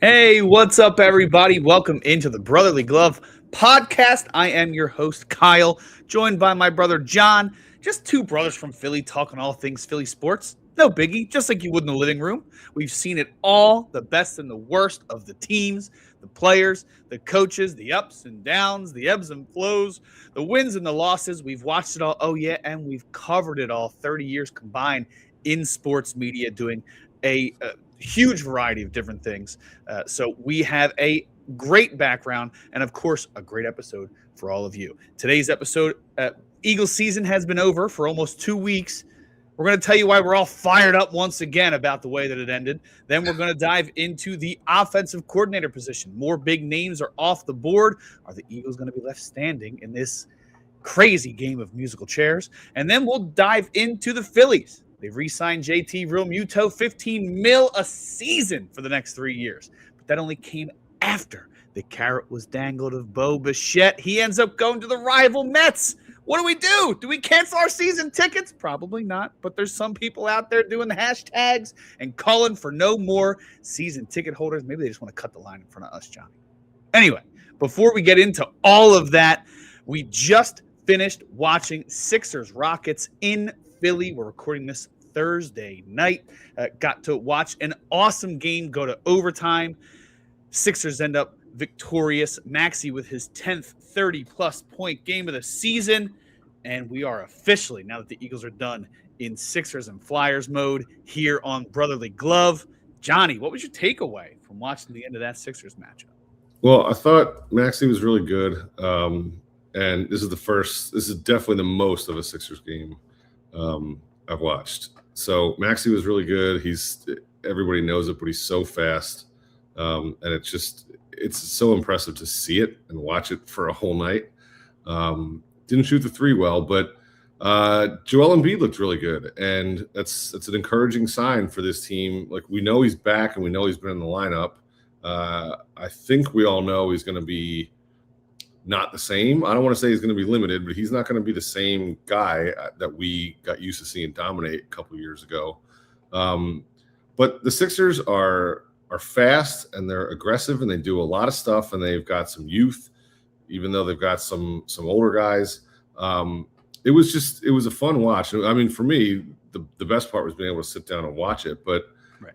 Hey, what's up, everybody? Welcome into the Brotherly Glove podcast. I am your host, Kyle, joined by my brother, John. Just two brothers from Philly talking all things Philly sports. No biggie, just like you would in the living room. We've seen it all, the best and the worst of the teams, the players, the coaches, the ups and downs, the ebbs and flows, the wins and the losses. We've watched it all. Oh, yeah, and we've covered it all 30 years combined in sports media, doing a huge variety of different things. So we have a great background and, of course, a great episode for all of you. Today's episode, Eagles season has been over for almost 2 weeks. We're going to tell you why we're all fired up once again about the way that it ended. Then we're going to dive into the offensive coordinator position. More big names are off the board. Are the Eagles going to be left standing in this crazy game of musical chairs? And then we'll dive into the Phillies. They've re-signed JT Realmuto, $15 million a season for the next 3 years. But that only came after the carrot was dangled of Bo Bichette. He ends up going to the rival Mets. What do we do? Do we cancel our season tickets? Probably not. But there's some people out there doing the hashtags and calling for no more season ticket holders. Maybe they just want to cut the line in front of us, Johnny. Anyway, before we get into all of that, we just finished watching Sixers Rockets in Philly. We're recording this Thursday night. Got to watch an awesome game go to overtime. Sixers end up victorious. Maxey with his 10th 30-plus point game of the season. And we are officially, now that the Eagles are done, in Sixers and Flyers mode here on Brotherly Glove. Johnny, what was your takeaway from watching the end of that Sixers matchup? Well, I thought Maxey was really good. And this is definitely the most of a Sixers game I've watched. So Maxey was really good. Everybody knows it, but he's so fast. And it's so impressive to see it and watch it for a whole night. Didn't shoot the three well, but Joel Embiid looked really good. And that's an encouraging sign for this team. Like, we know he's back and we know he's been in the lineup. I think we all know he's going to be not the same. I don't want to say he's going to be limited, but he's not going to be the same guy that we got used to seeing dominate a couple of years ago. But the Sixers are fast and they're aggressive and they do a lot of stuff and they've got some youth, even though they've got some older guys. It was a fun watch. I mean, for me, the best part was being able to sit down and watch it, but right.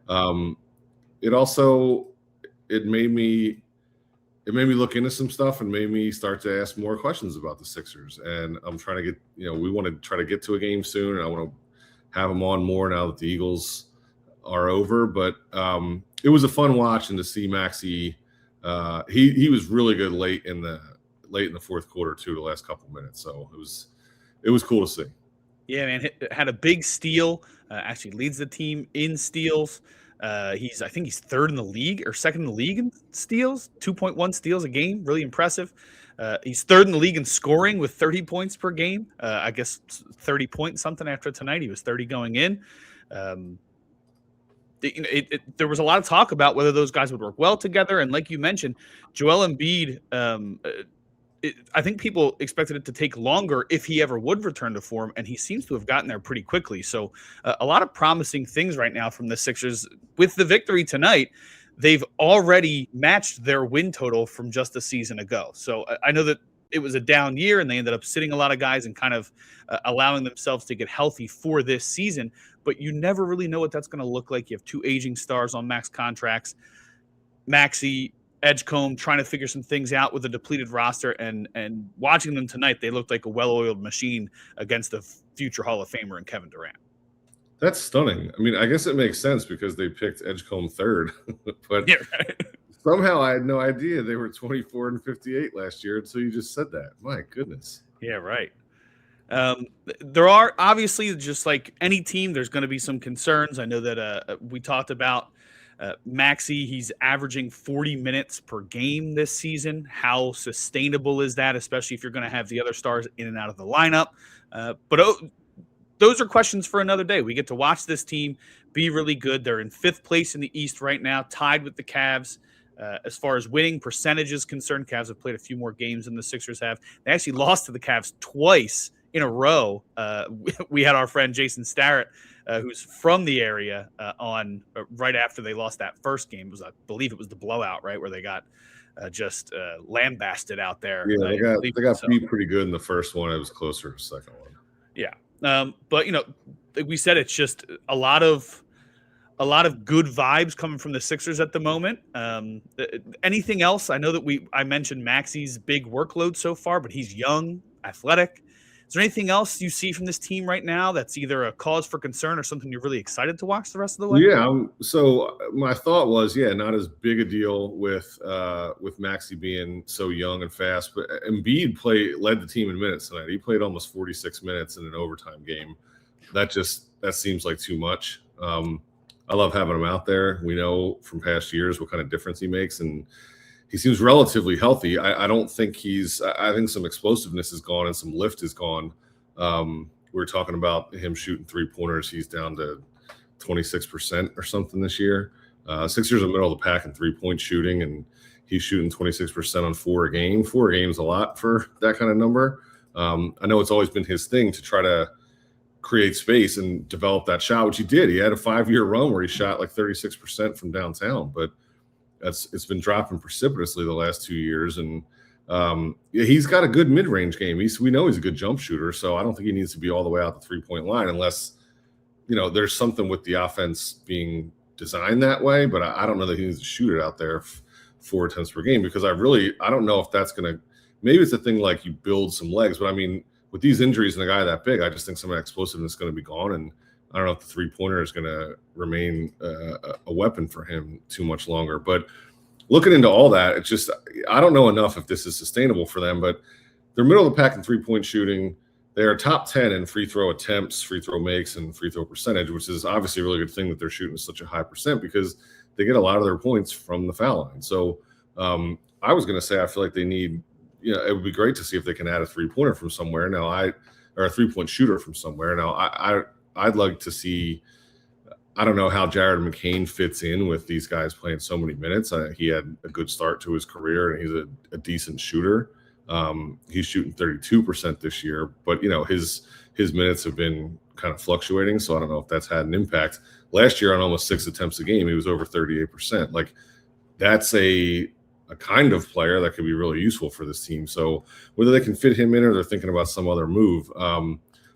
It made me look into some stuff and made me start to ask more questions about the Sixers. And I'm trying to we want to try to get to a game soon. And I want to have them on more now that the Eagles are over. But it was a fun watch, and to see Maxey, he was really good late in the fourth quarter too, the last couple of minutes. So it was cool to see. Yeah, man, had a big steal. Actually leads the team in steals. I think he's third in the league or second in the league in steals, 2.1 steals a game. Really impressive. He's third in the league in scoring with 30 points per game. I guess 30 points something after tonight. He was 30 going in. There was a lot of talk about whether those guys would work well together. And like you mentioned, Joel Embiid, I think people expected it to take longer if he ever would return to form, and he seems to have gotten there pretty quickly. So a lot of promising things right now from the Sixers. With the victory tonight, they've already matched their win total from just a season ago. So I know that it was a down year, and they ended up sitting a lot of guys and kind of allowing themselves to get healthy for this season. But you never really know what that's going to look like. You have two aging stars on max contracts. Maxey, Edgecombe trying to figure some things out with a depleted roster, and watching them tonight, they looked like a well-oiled machine against the future Hall of Famer and Kevin Durant. That's stunning. I mean, I guess it makes sense because they picked Edgecombe third, but yeah, right. Somehow I had no idea they were 24 and 58 last year until you just said that. My goodness. Yeah, right. There are obviously, just like any team, there's going to be some concerns. I know that we talked about Maxey. He's averaging 40 minutes per game this season. How sustainable is that, especially if you're going to have the other stars in and out of the lineup? But those are questions for another day. We get to watch this team be really good. They're in fifth place in the East right now, tied with the Cavs. As far as winning percentage is concerned, Cavs have played a few more games than the Sixers have. They actually lost to the Cavs twice in a row, we had our friend Jason Starrett, who's from the area, on right after they lost that first game. I believe it was the blowout, right, where they got just lambasted out there. Yeah, In they got so. beat pretty good in the first one. It was closer to the second one. Yeah, but like we said, it's just a lot of good vibes coming from the Sixers at the moment. Anything else? I know that I mentioned Maxi's big workload so far, but he's young, athletic. Is there anything else you see from this team right now that's either a cause for concern or something you're really excited to watch the rest of the way? Yeah. So my thought was, not as big a deal with Maxi being so young and fast, but Embiid led the team in minutes tonight. He played almost 46 minutes in an overtime game. That seems like too much. I love having him out there. We know from past years what kind of difference he makes, and he seems relatively healthy. I don't think I think some explosiveness is gone and some lift is gone. We were talking about him shooting 3-pointers. He's down to 26% or something this year. Sixers are middle of the pack in 3-point shooting, and he's shooting 26% on 4 a game. 4 a game is a lot for that kind of number. I know it's always been his thing to try to create space and develop that shot, which he did. He had a 5-year run where he shot like 36% from downtown, but it's been dropping precipitously the last 2 years. And he's got a good mid-range game. We know he's a good jump shooter, so I don't think he needs to be all the way out the 3-point line unless there's something with the offense being designed that way. But I don't know that he needs to shoot it out there 4 attempts per game, because I don't know if that's going to. Maybe it's a thing like you build some legs, but I mean, with these injuries and a guy that big, I just think some of that explosiveness is going to be gone. And I don't know if the 3-pointer is going to remain a weapon for him too much longer. But looking into all that, it's just, I don't know enough if this is sustainable for them, but they're middle of the pack in 3-point shooting. They are top 10 in free throw attempts, free throw makes, and free throw percentage, which is obviously a really good thing that they're shooting such a high percent, because they get a lot of their points from the foul line. So I was going to say, I feel like they need, it would be great to see if they can add a 3-pointer from somewhere now. Or a 3-point shooter from somewhere. Now I'd like to see. I don't know how Jared McCain fits in with these guys playing so many minutes. He had a good start to his career, and he's a decent shooter. He's shooting 32% this year, but his minutes have been kind of fluctuating, so I don't know if that's had an impact. Last year, on almost 6 attempts a game, he was over 38%. Like, that's a kind of player that could be really useful for this team. So whether they can fit him in or they're thinking about some other move.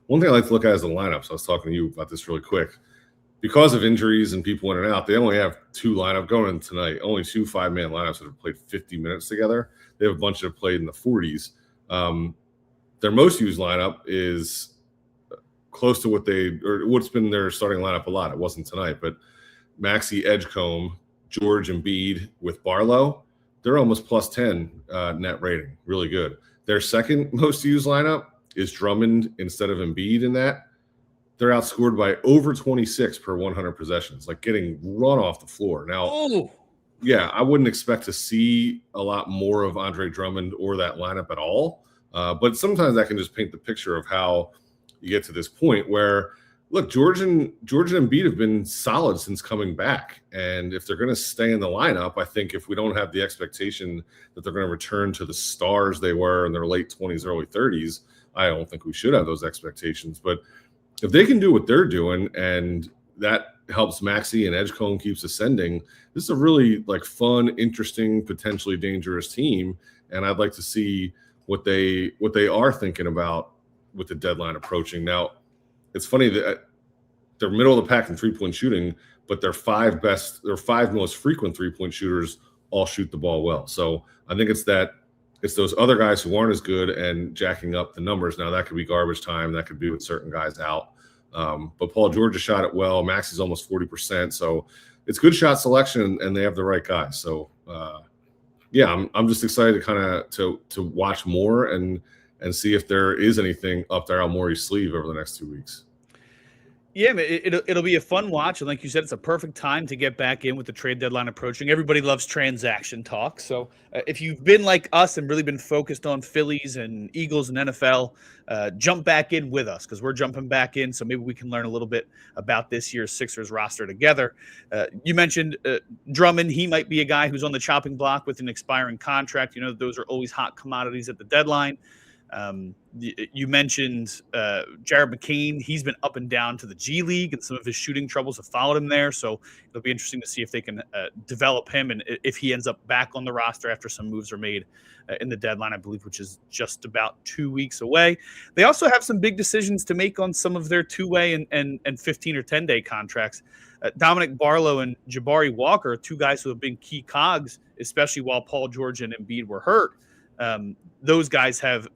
One thing I like to look at is the lineups. I was talking to you about this really quick. Because of injuries and people in and out, they only have 2 lineup going in tonight. Only 2 5-man lineups that have played 50 minutes together. They have a bunch that have played in the 40s. Their most used lineup is close to what's been their starting lineup a lot. It wasn't tonight, but Maxey, Edgecombe, George, Embiid with Barlow, they're almost plus 10 net rating. Really good. Their second most used lineup is Drummond instead of Embiid in that. They're outscored by over 26 per 100 possessions, like getting run off the floor. Now, yeah, I wouldn't expect to see a lot more of Andre Drummond or that lineup at all. But sometimes that can just paint the picture of how you get to this point where, look, George and Embiid have been solid since coming back. And if they're going to stay in the lineup, I think if we don't have the expectation that they're going to return to the stars they were in their late 20s, early 30s, I don't think we should have those expectations. But if they can do what they're doing and that helps Maxey and Edgecombe keeps ascending, this is a really fun, interesting, potentially dangerous team. And I'd like to see what they are thinking about with the deadline approaching. Now, it's funny that they're middle of the pack in 3-point shooting, but their 5 most frequent 3-point shooters all shoot the ball well. So I think it's those other guys who aren't as good and jacking up the numbers. Now, that could be garbage time. That could be with certain guys out. But Paul George has shot it well. Max is almost 40%. So it's good shot selection, and they have the right guys. So, yeah, I'm just excited to kind of to watch more and see if there is anything up there on Morey's sleeve over the next 2 weeks. Yeah, it'll be a fun watch. And like you said, it's a perfect time to get back in with the trade deadline approaching. Everybody loves transaction talk. So if you've been like us and really been focused on Phillies and Eagles and NFL, jump back in with us because we're jumping back in. So maybe we can learn a little bit about this year's Sixers roster together. You mentioned Drummond. He might be a guy who's on the chopping block with an expiring contract. Those are always hot commodities at the deadline. You mentioned Jared McCain. He's been up and down to the G League, and some of his shooting troubles have followed him there. So it'll be interesting to see if they can develop him and if he ends up back on the roster after some moves are made in the deadline, I believe, which is just about 2 weeks away. They also have some big decisions to make on some of their two-way and 15 or 10-day contracts. Dominic Barlow and Jabari Walker, two guys who have been key cogs, especially while Paul George and Embiid were hurt. Those guys have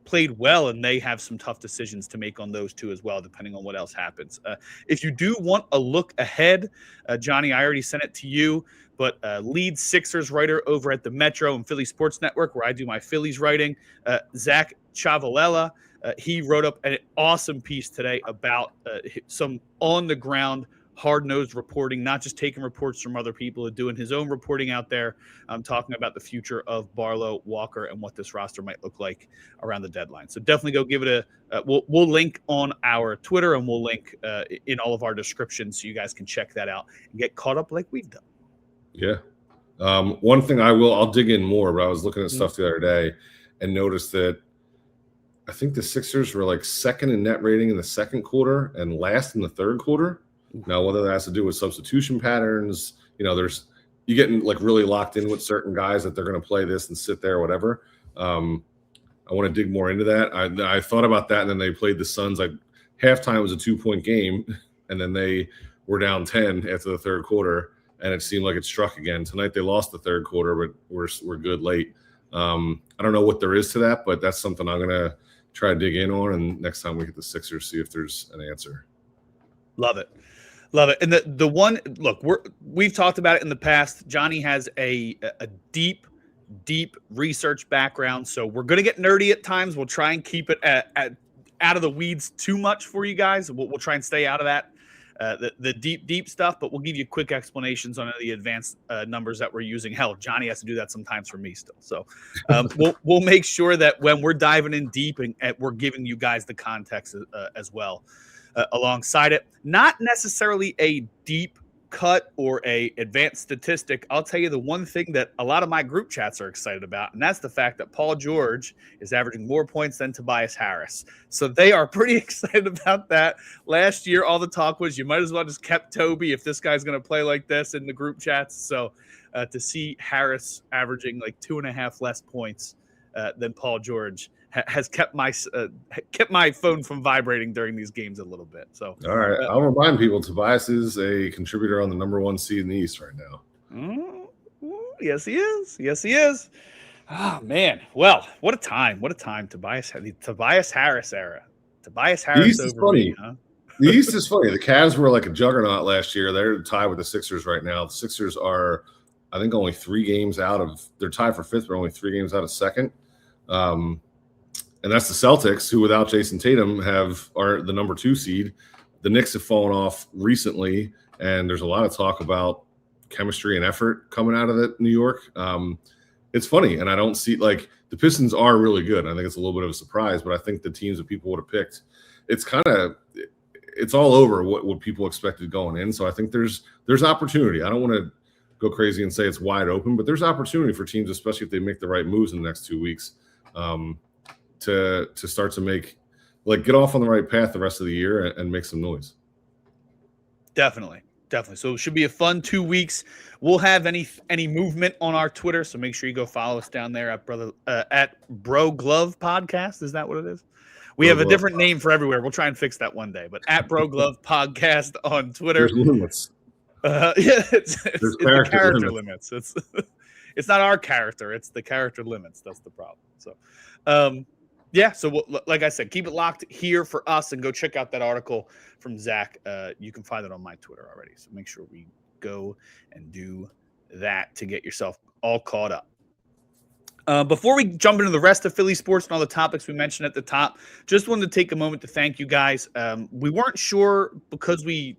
played well, and they have some tough decisions to make on those two as well, depending on what else happens. If you do want a look ahead, Johnny, I already sent it to you, but lead Sixers writer over at the Metro and Philly Sports Network, where I do my Phillies writing, Zach Chavalella, he wrote up an awesome piece today about some on-the-ground hard-nosed reporting, not just taking reports from other people and doing his own reporting out there. I'm talking about the future of Barlow, Walker, and what this roster might look like around the deadline. So definitely go give it we'll link on our Twitter, and we'll link in all of our descriptions so you guys can check that out and get caught up like we've done. Yeah. One thing I'll dig in more, but I was looking at stuff the other day and noticed that I think the Sixers were like second in net rating in the second quarter and last in the third quarter. Now, whether that has to do with substitution patterns, you getting like really locked in with certain guys that they're going to play this and sit there or whatever. I want to dig more into that. I thought about that, and then they played the Suns. Like halftime was a 2-point game, and then they were down 10 after the third quarter, and it seemed like it struck again. Tonight they lost the third quarter, but we're good late. I don't know what there is to that, but that's something I'm going to try to dig in on, and next time we get the Sixers, see if there's an answer. Love it. Love it. And the one, look, we've talked about it in the past. Johnny has a deep research background, so we're going to get nerdy at times. We'll try and keep it out of the weeds too much for you guys. We'll try and stay out of that, the deep stuff, but we'll give you quick explanations on the advanced numbers that we're using. Hell, Johnny has to do that sometimes for me still. So we'll make sure that when we're diving in deep and we're giving you guys the context as well. Alongside it, not necessarily a deep cut or a advanced statistic. I'll tell you the one thing that a lot of my group chats are excited about, and that's the fact that Paul George is averaging more points than Tobias Harris. So they are pretty excited about that. Last year, all the talk was you might as well just kept Toby if this guy's going to play like this in the group chats. So to see Harris averaging like 2.5 less points than Paul George has kept my phone from vibrating during these games a little bit. So, all right, I'll remind people Tobias is a contributor on the number 1 seed in the East right now. Yes, he is. Yes, he is. Oh man, well, what a time! What a time, Tobias Harris era. Tobias Harris over me, huh? The East is funny. The Cavs were like a juggernaut last year. They're tied with the Sixers right now. The Sixers are, I think, only 3 games out of. They're tied for 5th, but only 3 games out of 2nd. And that's the Celtics, who without Jason Tatum are the number 2 seed. The Knicks have fallen off recently, and there's a lot of talk about chemistry and effort coming out of New York. It's funny, and I don't see the Pistons are really good. I think it's a little bit of a surprise, but I think the teams that people would have picked, it's all over what people expected going in. So I think there's opportunity. I don't want to go crazy and say it's wide open, but there's opportunity for teams, especially if they make the right moves in the next 2 weeks. To start to get off on the right path the rest of the year and make some noise. Definitely. So it should be a fun 2 weeks. We'll have any movement on our Twitter, so make sure you go follow us down there at Bro Glove Podcast. Is that what it is? We have a different name for everywhere. We'll try and fix that one day. But at Bro Glove Podcast on Twitter. There's limits. It's the character limits. It's not our character. It's the character limits. That's the problem. So, so like I said, keep it locked here for us and go check out that article from Zach. You can find it on my Twitter already. So make sure we go and do that to get yourself all caught up. Before we jump into the rest of Philly sports and all the topics we mentioned at the top, just wanted to take a moment to thank you guys. We weren't sure because we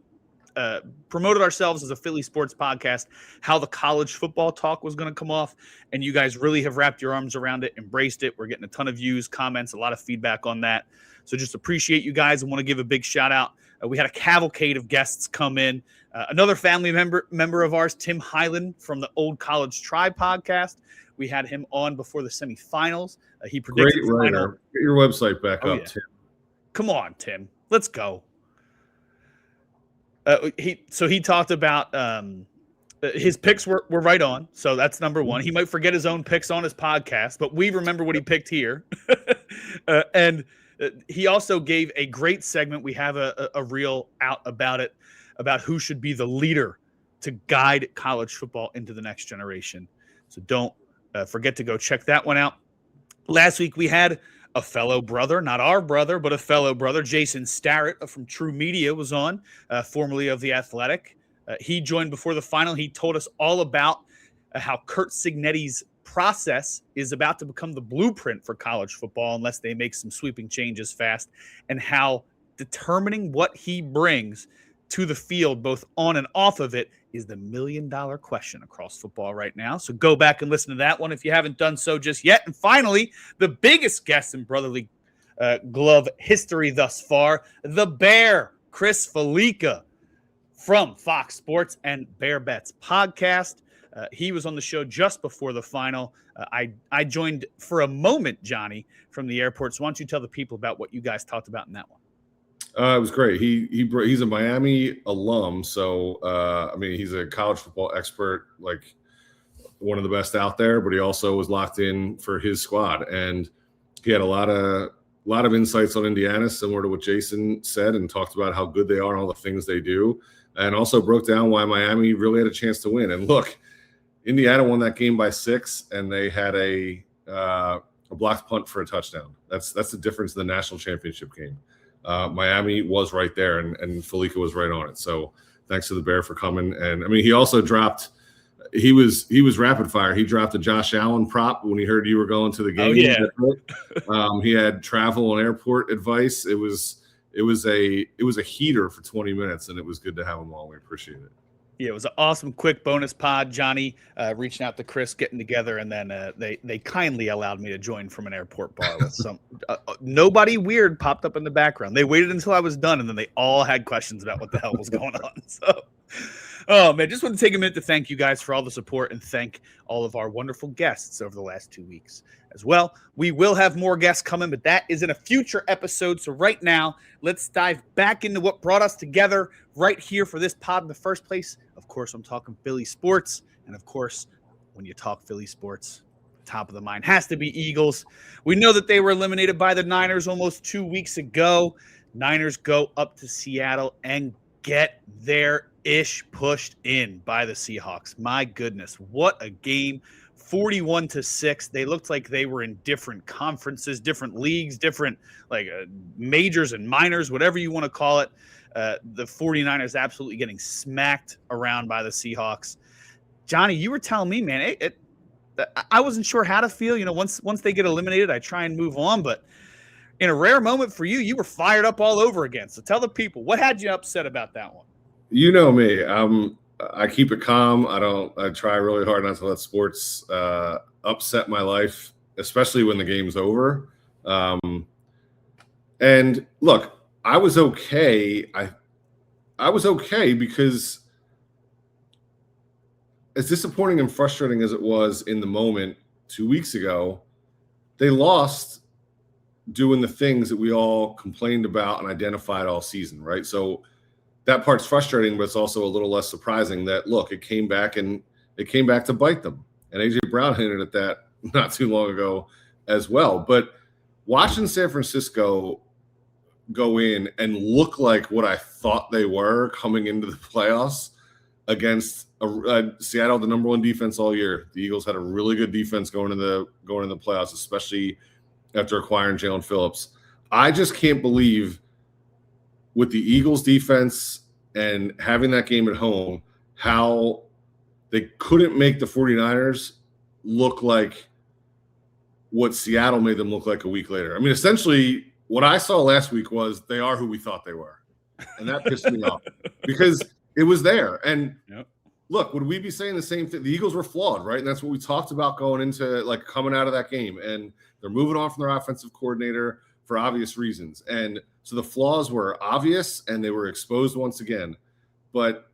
promoted ourselves as a Philly sports podcast, how the college football talk was going to come off. And you guys really have wrapped your arms around it, embraced it. We're getting a ton of views, comments, a lot of feedback on that. So just appreciate you guys and want to give a big shout out We had a cavalcade of guests come in. Another family member of ours, Tim Hyland from the Old College Tribe podcast. We had him on before the semifinals. He predicted Great writer. Get your website back up, Tim. Come on, Tim. Let's go. He talked about his picks were right on, so that's number one. He might forget his own picks on his podcast, but we remember what he picked here. And he also gave a great segment. We have a reel out about it, about who should be the leader to guide college football into the next generation. So don't forget to go check that one out. Last week we had a fellow brother, not our brother, but a fellow brother, Jason Starrett from True Media was on, formerly of The Athletic. He joined before the final. He told us all about how Curt Cignetti's process is about to become the blueprint for college football unless they make some sweeping changes fast, and how determining what he brings to the field, both on and off of it, is the million-dollar question across football right now. So go back and listen to that one if you haven't done so just yet. And finally, the biggest guest in Brotherly Glove history thus far, the Bear, Chris Felica from Fox Sports and Bear Bets podcast. He was on the show just before the final. I joined for a moment, Johnny, from the airport. So why don't you tell the people about what you guys talked about in that one? It was great. He's a Miami alum, so I mean, he's a college football expert, like one of the best out there. But he also was locked in for his squad, and he had a lot of insights on Indiana, similar to what Jason said, and talked about how good they are and all the things they do, and also broke down why Miami really had a chance to win. And look, Indiana won that game by 6, and they had a blocked punt for a touchdown. That's the difference in the national championship game. Miami was right there, and Felica was right on it. So thanks to the Bear for coming. And I mean, he also dropped. He was rapid fire. He dropped a Josh Allen prop when he heard you were going to the game. Oh, yeah. He had travel and airport advice. It was a heater for 20 minutes, and it was good to have him on. We appreciate it. Yeah, it was an awesome, quick bonus pod. Johnny reaching out to Chris, getting together, and then they kindly allowed me to join from an airport bar with some nobody weird popped up in the background. They waited until I was done, and then they all had questions about what the hell was going on. So, oh man, just want to take a minute to thank you guys for all the support and thank all of our wonderful guests over the last 2 weeks as well. We will have more guests coming, but that is in a future episode. So right now, let's dive back into what brought us together right here for this pod in the first place. Of course, I'm talking Philly sports. And of course, when you talk Philly sports, top of the mind has to be Eagles. We know that they were eliminated by the Niners almost 2 weeks ago. Niners go up to Seattle and get their ish pushed in by the Seahawks. My goodness, what a game. 41-6. They looked like they were in different conferences, different leagues, different majors and minors, whatever you want to call it. The 49ers absolutely getting smacked around by the Seahawks. Johnny, you were telling me, man, I wasn't sure how to feel. You know, once they get eliminated, I try and move on. But in a rare moment for you, you were fired up all over again. So tell the people, what had you upset about that one? You know me. I keep it calm. I try really hard not to let sports upset my life, especially when the game's over. And look, I was okay. I was okay because as disappointing and frustrating as it was in the moment 2 weeks ago, they lost doing the things that we all complained about and identified all season, right? So that part's frustrating, but it's also a little less surprising that, look, it came back to bite them. And A.J. Brown hinted at that not too long ago as well. But watching San Francisco go in and look like what I thought they were coming into the playoffs against Seattle, the number one defense all year. The Eagles had a really good defense going into the playoffs, especially after acquiring Jalen Phillips. I just can't believe with the Eagles defense and having that game at home, how they couldn't make the 49ers look like what Seattle made them look like a week later. I mean, essentially what I saw last week was they are who we thought they were. And that pissed me off because it was there. And look, would we be saying the same thing? The Eagles were flawed, right? And that's what we talked about going into coming out of that game. And they're moving on from their offensive coordinator for obvious reasons. And So the flaws were obvious and they were exposed once again. But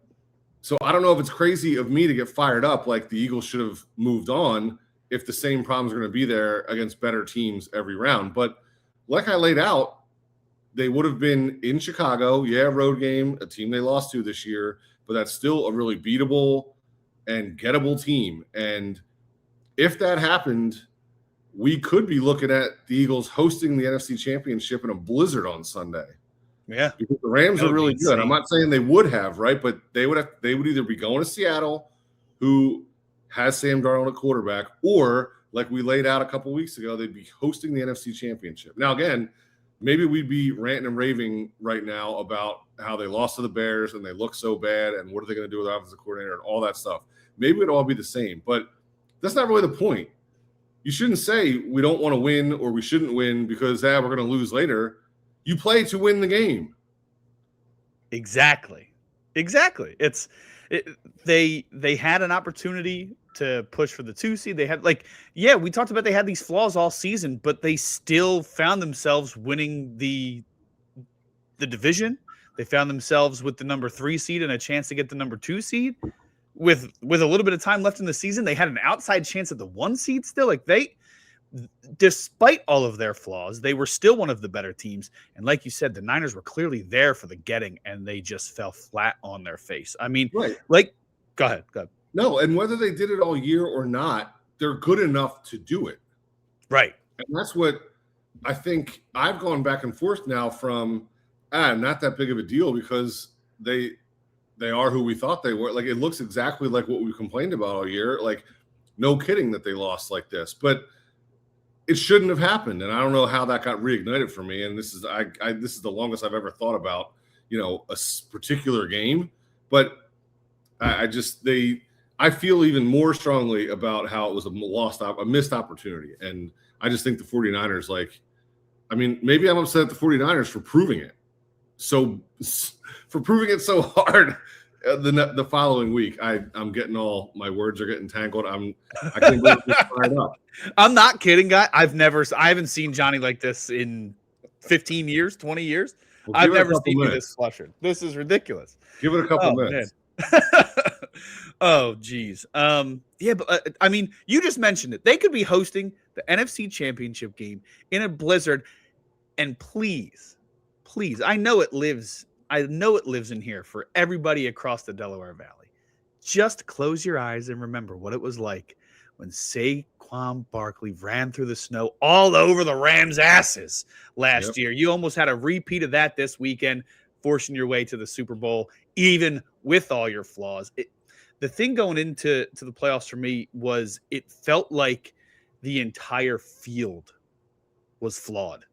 so I don't know if it's crazy of me to get fired up like the Eagles should have moved on if the same problems are going to be there against better teams every round. But like I laid out, they would have been in Chicago, road game, a team they lost to this year, but that's still a really beatable and gettable team. And if that happened, we could be looking at the Eagles hosting the NFC Championship in a blizzard on Sunday. Yeah, because the Rams are really good. I'm not saying they would have, right? But they would either be going to Seattle, who has Sam Darnold at quarterback, or like we laid out a couple weeks ago, they'd be hosting the NFC Championship. Now, again, maybe we'd be ranting and raving right now about how they lost to the Bears and they look so bad and what are they going to do with the offensive coordinator and all that stuff. Maybe it'd all be the same, but that's not really the point. You shouldn't say we don't want to win or we shouldn't win because we're going to lose later. You play to win the game. Exactly. They had an opportunity to push for the 2 seed. They had we talked about they had these flaws all season, but they still found themselves winning the division. They found themselves with the number 3 seed and a chance to get the number 2 seed. With a little bit of time left in the season, they had an outside chance at the 1 seed still. Despite all of their flaws, they were still one of the better teams. And like you said, the Niners were clearly there for the getting, and they just fell flat on their face. I mean, right. Go ahead. No, and whether they did it all year or not, they're good enough to do it. Right. And that's what I think. I've gone back and forth now from not that big of a deal because they are who we thought they were. Like, it looks exactly like what we complained about all year. Like, no kidding that they lost like this. But it shouldn't have happened, and I don't know how that got reignited for me. And this is this is the longest I've ever thought about, a particular game. But I feel even more strongly about how it was a missed opportunity, and I just think the 49ers, maybe I'm upset at the 49ers for proving it so hard. The following week, I'm getting my words are getting tangled. I can't believe it's fired up. I'm not kidding, guy. I haven't seen Johnny like this in 15 years, 20 years. Well, I've never seen you this flustered. This is ridiculous. Give it a couple minutes. Oh, geez. But you just mentioned it. They could be hosting the NFC Championship game in a blizzard, and please, I know it lives in here for everybody across the Delaware Valley. Just close your eyes and remember what it was like when Saquon Barkley ran through the snow all over the Rams' asses last year. You almost had a repeat of that this weekend, forcing your way to the Super Bowl, even with all your flaws. The thing going into the playoffs for me was it felt like the entire field was flawed.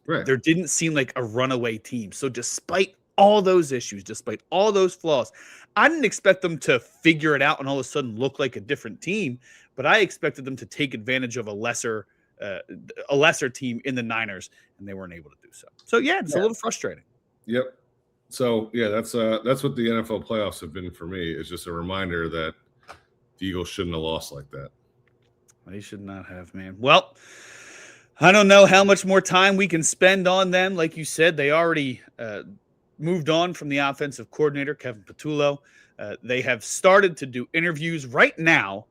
Right. There didn't seem like a runaway team. So despite all those issues, despite all those flaws, I didn't expect them to figure it out and all of a sudden look like a different team, but I expected them to take advantage of a lesser team in the Niners, and they weren't able to do so. So it's a little frustrating. Yep. So that's what the NFL playoffs have been for me. It's just a reminder that the Eagles shouldn't have lost like that. They should not have, man. Well, I don't know how much more time we can spend on them. Like you said, they already moved on from the offensive coordinator, Kevin Patullo. They have started to do interviews right now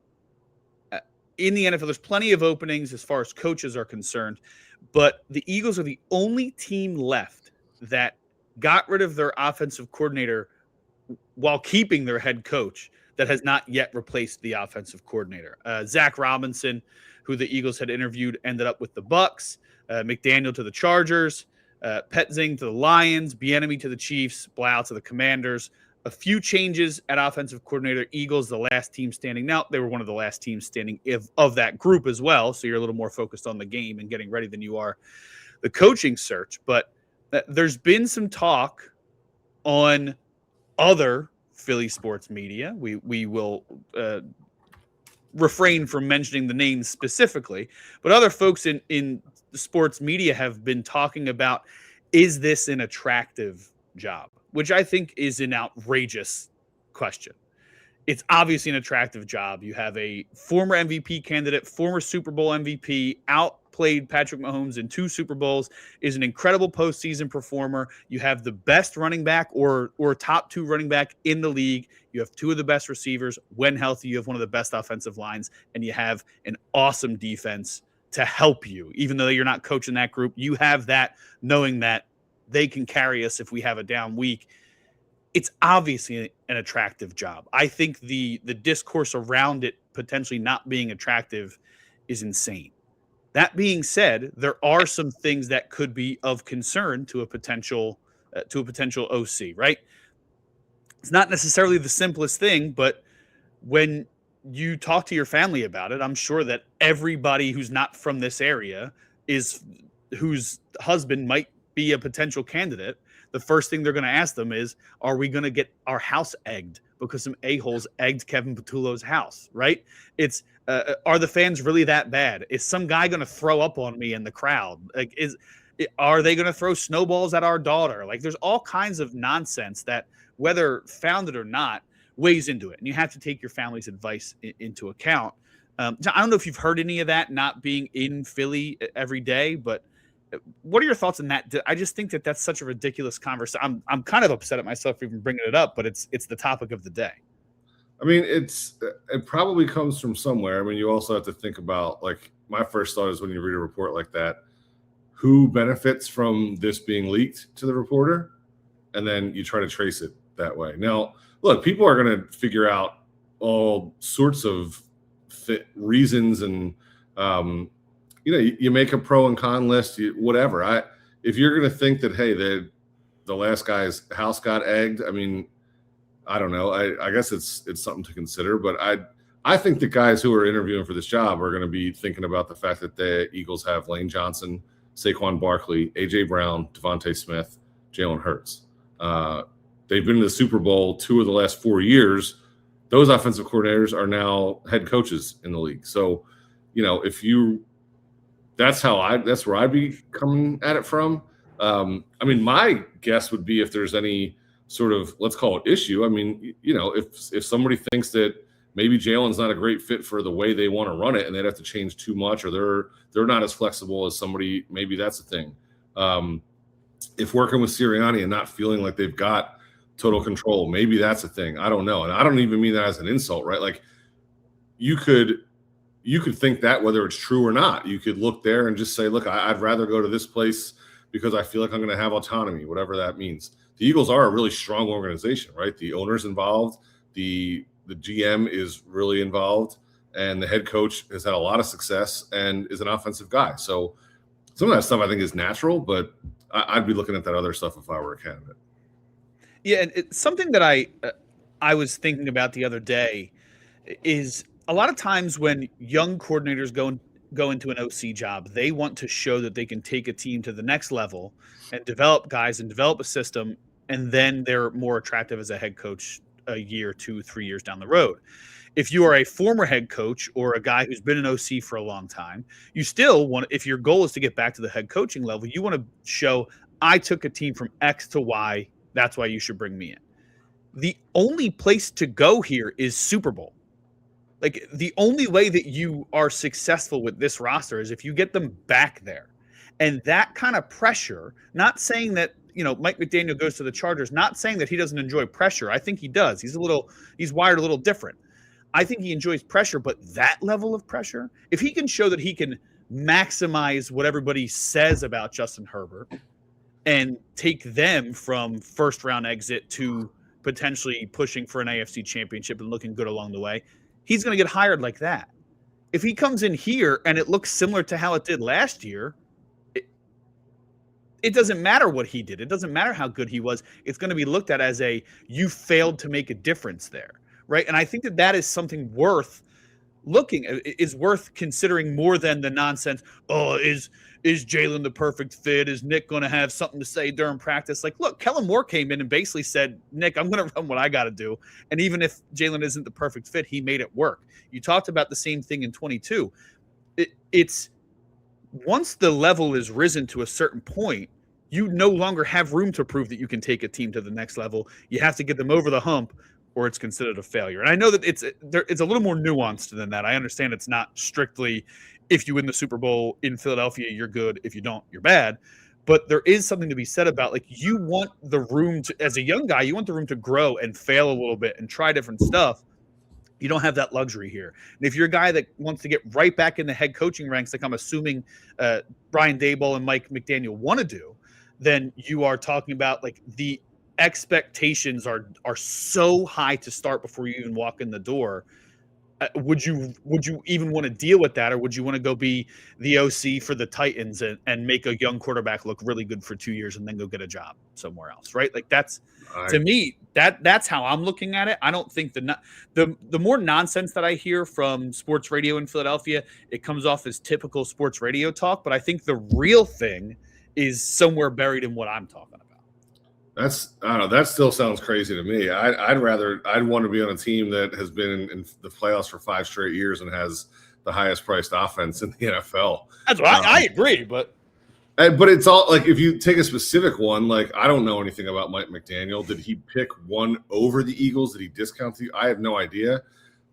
in the NFL. There's plenty of openings as far as coaches are concerned, but the Eagles are the only team left that got rid of their offensive coordinator while keeping their head coach that has not yet replaced the offensive coordinator. Zach Robinson, who the Eagles had interviewed, ended up with the Bucks. McDaniel to the Chargers. Petzing to the Lions, Bieniemy to the Chiefs, Blau to the Commanders. A few changes at offensive coordinator. Eagles, the last team standing. Now, they were one of the last teams standing of that group as well, so you're a little more focused on the game and getting ready than you are the coaching search. But there's been some talk on other Philly sports media. We will refrain from mentioning the names specifically, but other folks in the sports media have been talking about, is this an attractive job? Which I think is an outrageous question. it's obviously an attractive job. You have a former MVP candidate, former Super Bowl MVP, outplayed Patrick Mahomes in 2 Super Bowls, is an incredible postseason performer. You have the best running back or top 2 running back in the league. You have 2 of the best receivers. When healthy, you have one of the best offensive lines, and you have an awesome defense to help you. Even though you're not coaching that group, you have that knowing that they can carry us if we have a down week. It's obviously an attractive job. I think the discourse around it potentially not being attractive is insane. That being said, there are some things that could be of concern to a potential OC, right? It's not necessarily the simplest thing, but when you talk to your family about it, I'm sure that everybody who's not from this area whose husband might be a potential candidate. The first thing they're going to ask them is, are we going to get our house egged because some a-holes egged Kevin Patullo's house, right? It's, are the fans really that bad? Is some guy going to throw up on me in the crowd? Like, are they going to throw snowballs at our daughter? Like, there's all kinds of nonsense that, whether founded or not, weighs into it. And you have to take your family's advice into account. I don't know if you've heard any of that, not being in Philly every day, but what are your thoughts on that? I just think that that's such a ridiculous conversation. I'm kind of upset at myself for even bringing it up, but it's the topic of the day. I mean, it probably comes from somewhere. I mean, you also have to think about, like, my first thought is when you read a report like that, who benefits from this being leaked to the reporter? And then you try to trace it that way. Now, look, people are going to figure out all sorts of reasons, and you make a pro and con list, whatever. If you're going to think that, hey, the last guy's house got egged, I mean, I don't know. I guess it's something to consider, but I think the guys who are interviewing for this job are going to be thinking about the fact that the Eagles have Lane Johnson, Saquon Barkley, A.J. Brown, Devontae Smith, Jalen Hurts. They've been to the Super Bowl 2 of the last 4 years. Those offensive coordinators are now head coaches in the league. So, that's where I'd be coming at it from. I mean, my guess would be if there's any sort of, let's call it issue. I mean, if somebody thinks that maybe Jalen's not a great fit for the way they want to run it and they'd have to change too much, or they're not as flexible as somebody, maybe that's a thing. If working with Sirianni and not feeling like they've got total control, maybe that's a thing. I don't know. And I don't even mean that as an insult, right? Like, you could think that whether it's true or not. You could look there and just say, look, I'd rather go to this place because I feel like I'm going to have autonomy, whatever that means. The Eagles are a really strong organization, right? The owner's involved. The GM is really involved. And the head coach has had a lot of success and is an offensive guy. So some of that stuff I think is natural, but I'd be looking at that other stuff if I were a candidate. Yeah, and it's something that I was thinking about the other day is a lot of times when young coordinators go into an OC job, they want to show that they can take a team to the next level and develop guys and develop a system, and then they're more attractive as a head coach a year, 2, 3 years down the road. If you are a former head coach or a guy who's been an OC for a long time, you still want, if your goal is to get back to the head coaching level, you want to show, I took a team from X to Y. That's why you should bring me in. The only place to go here is Super Bowl. Like, the only way that you are successful with this roster is if you get them back there. And that kind of pressure, not saying that, Mike McDaniel goes to the Chargers, not saying that he doesn't enjoy pressure. I think he does. He's wired a little different. I think he enjoys pressure, but that level of pressure, if he can show that he can maximize what everybody says about Justin Herbert and take them from first round exit to potentially pushing for an AFC championship and looking good along the way, he's going to get hired like that. If he comes in here and it looks similar to how it did last year, it doesn't matter what he did. It doesn't matter how good he was. It's going to be looked at as you failed to make a difference there, right? And I think that is something worth looking at, is worth considering more than the nonsense. Oh, is Jalen the perfect fit? Is Nick going to have something to say during practice? Like, look, Kellen Moore came in and basically said, Nick, I'm going to run what I got to do. And even if Jalen isn't the perfect fit, he made it work. You talked about the same thing in 22. It's once the level is risen to a certain point, you no longer have room to prove that you can take a team to the next level. You have to get them over the hump or it's considered a failure. And I know that it's a little more nuanced than that. I understand it's not strictly if you win the Super Bowl in Philadelphia, you're good. If you don't, you're bad. But there is something to be said about, like, you want the room to, as a young guy, you want the room to grow and fail a little bit and try different stuff. You don't have that luxury here. And if you're a guy that wants to get right back in the head coaching ranks, like I'm assuming Brian Daboll and Mike McDaniel want to do, then you are talking about, like, the expectations are so high to start before you even walk in the door. Would you even want to deal with that, or would you want to go be the OC for the Titans and make a young quarterback look really good for 2 years and then go get a job somewhere else, right? Like, that's to me, that's how I'm looking at it. I don't think the more nonsense that I hear from sports radio in Philadelphia, it comes off as typical sports radio talk, but I think the real thing is somewhere buried in what I'm talking about. I don't know. That still sounds crazy to me. I'd want to be on a team that has been in the playoffs for 5 straight years and has the highest priced offense in the NFL. That's what I agree, but it's all, like, if you take a specific one, like, I don't know anything about Mike McDaniel. Did he pick one over the Eagles? Did he discount the? I have no idea.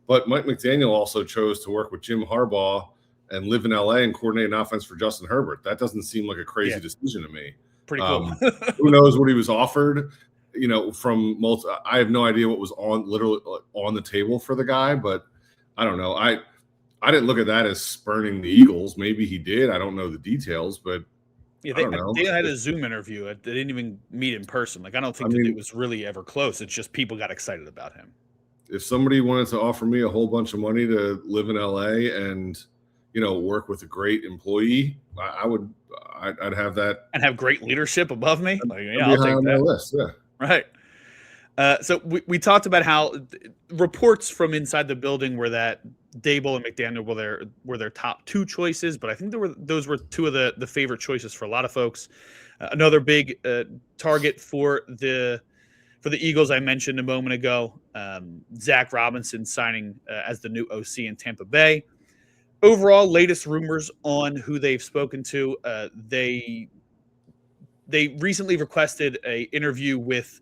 But Mike McDaniel also chose to work with Jim Harbaugh and live in LA and coordinate an offense for Justin Herbert. That doesn't seem like a crazy decision to me. Pretty cool. Who knows what he was offered? From I have no idea what was literally on the table for the guy, but I don't know. I didn't look at that as spurning the Eagles. Maybe he did. I don't know the details, but yeah, they had a Zoom interview. They didn't even meet in person. Like, I don't think that it was really ever close. It's just people got excited about him. If somebody wanted to offer me a whole bunch of money to live in LA and work with a great employee, I'd have that, and have great leadership above me. Like, yeah, I'll take that list. Yeah, right. So we talked about how reports from inside the building were that Daboll and McDaniel were their top 2 choices, but I think those were 2 of the favorite choices for a lot of folks. Another big target for the Eagles I mentioned a moment ago, Zach Robinson signing as the new OC in Tampa Bay. Overall, latest rumors on who they've spoken to, they recently requested an interview with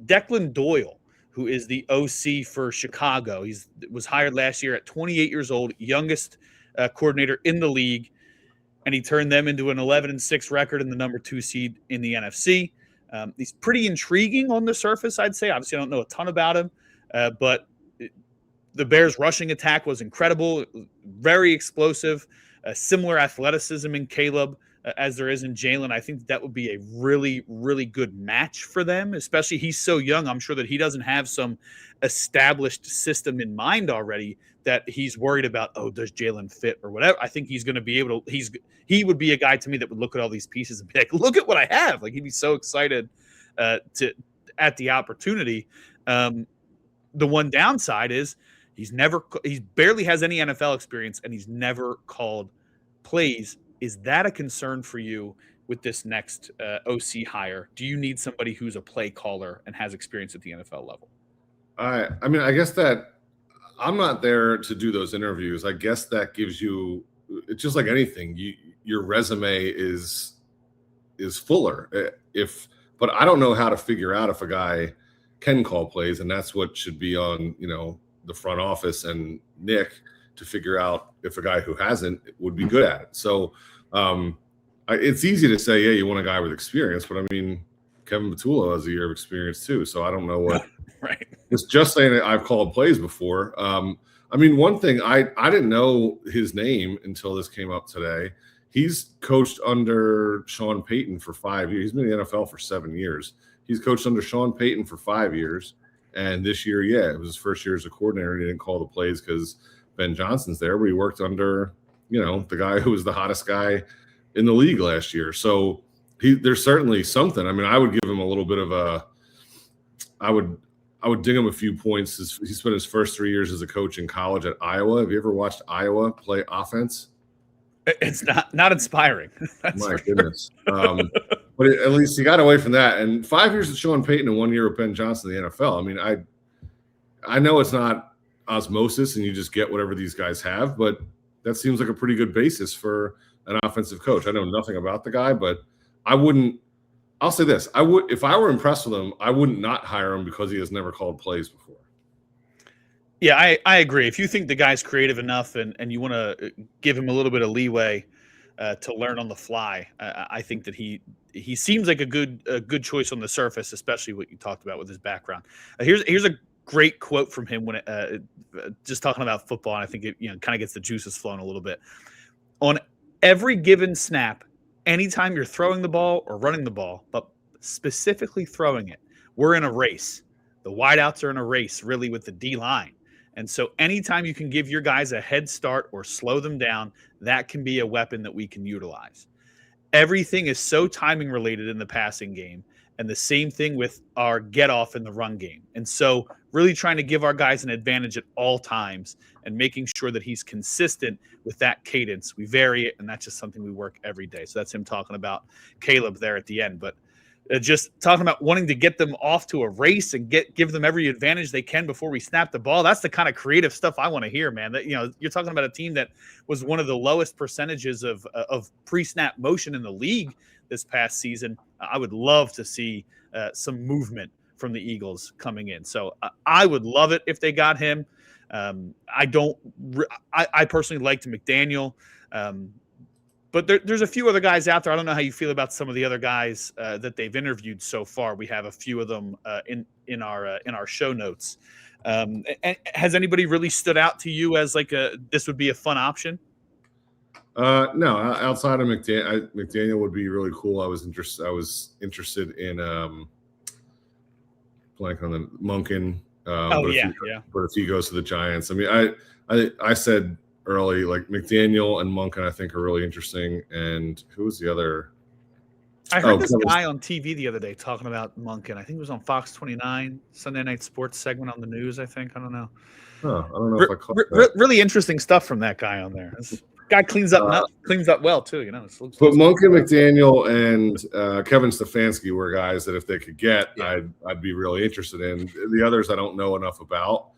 Declan Doyle, who is the OC for Chicago. He was hired last year at 28 years old, youngest coordinator in the league, and he turned them into an 11-6 record and the number 2 seed in the NFC. He's pretty intriguing on the surface, I'd say. Obviously, I don't know a ton about him, but the Bears' rushing attack was incredible, very explosive, similar athleticism in Caleb as there is in Jalen. I think that would be a really, really good match for them, especially he's so young. I'm sure that he doesn't have some established system in mind already that he's worried about, does Jalen fit or whatever. I think he's going to be able to he would be a guy to me that would look at all these pieces and be like, look at what I have. Like, he'd be so excited at the opportunity. The one downside is he barely has any NFL experience, and he's never called plays. Is that a concern for you with this next OC hire? Do you need somebody who's a play caller and has experience at the NFL level? I mean, I guess that I'm not there to do those interviews. I guess that gives you, it's just like anything. Your resume is fuller. But I don't know how to figure out if a guy can call plays, and that's what should be on the front office and Nick to figure out if a guy who hasn't would be good at it. So it's easy to say, yeah, you want a guy with experience, but I mean, Kevin Patullo has a year of experience too. So I don't know what. Right. It's just saying that I've called plays before. I mean, one thing I didn't know his name until this came up today. He's coached under Sean Payton for 5 years. He's been in the NFL for 7 years. He's coached under Sean Payton for 5 years. And this year, it was his first year as a coordinator. And he didn't call the plays because Ben Johnson's there, but he worked under, the guy who was the hottest guy in the league last year. So there's certainly something. I mean, I would give him a little bit of I would ding him a few points. He spent his first 3 years as a coach in college at Iowa. Have you ever watched Iowa play offense? It's not inspiring. My goodness. But at least he got away from that. And 5 years with Sean Payton and 1 year with Ben Johnson in the NFL. I mean, I know it's not osmosis and you just get whatever these guys have, but that seems like a pretty good basis for an offensive coach. I know nothing about the guy, but I wouldn't I'll say this: I would, if I were impressed with him, I would not hire him because he has never called plays before. Yeah, I agree. If you think the guy's creative enough and you want to give him a little bit of leeway to learn on the fly, I think that he seems like a good choice on the surface, especially what you talked about with his background. Here's a great quote from him when just talking about football. And I think it kind of gets the juices flowing a little bit. On every given snap, anytime you're throwing the ball or running the ball, but specifically throwing it, we're in a race. The wideouts are in a race, really, with the D line. And so anytime you can give your guys a head start or slow them down, that can be a weapon that we can utilize. Everything is so timing related in the passing game, and the same thing with our get off in the run game. And so really trying to give our guys an advantage at all times and making sure that he's consistent with that cadence. We vary it, and that's just something we work every day. So that's him talking about Caleb there at the end. But just talking about wanting to get them off to a race and give them every advantage they can before we snap the ball. That's the kind of creative stuff I want to hear, man. That you're talking about a team that was one of the lowest percentages of pre-snap motion in the league this past season. I would love to see some movement from the Eagles coming in. So I would love it if they got him. I personally liked McDaniel. But there's a few other guys out there. I don't know how you feel about some of the other guys that they've interviewed so far. We have a few of them in our show notes. And has anybody really stood out to you as like this would be a fun option? No, outside of McDaniel would be really cool. I was interested in blank on the Monken. But if he goes to the Giants, I mean, I said early, like McDaniel and Monken, I think are really interesting. And who was the other? I heard this guy on TV the other day talking about Monken. I think it was on Fox 29, Sunday Night Sports segment on the news. I don't know. Oh, I don't know if I caught that. Really interesting stuff from that guy on there. This guy cleans up well too. But Monken, McDaniel, and Kevin Stefanski were guys that if they could get, I'd be really interested in. The others I don't know enough about.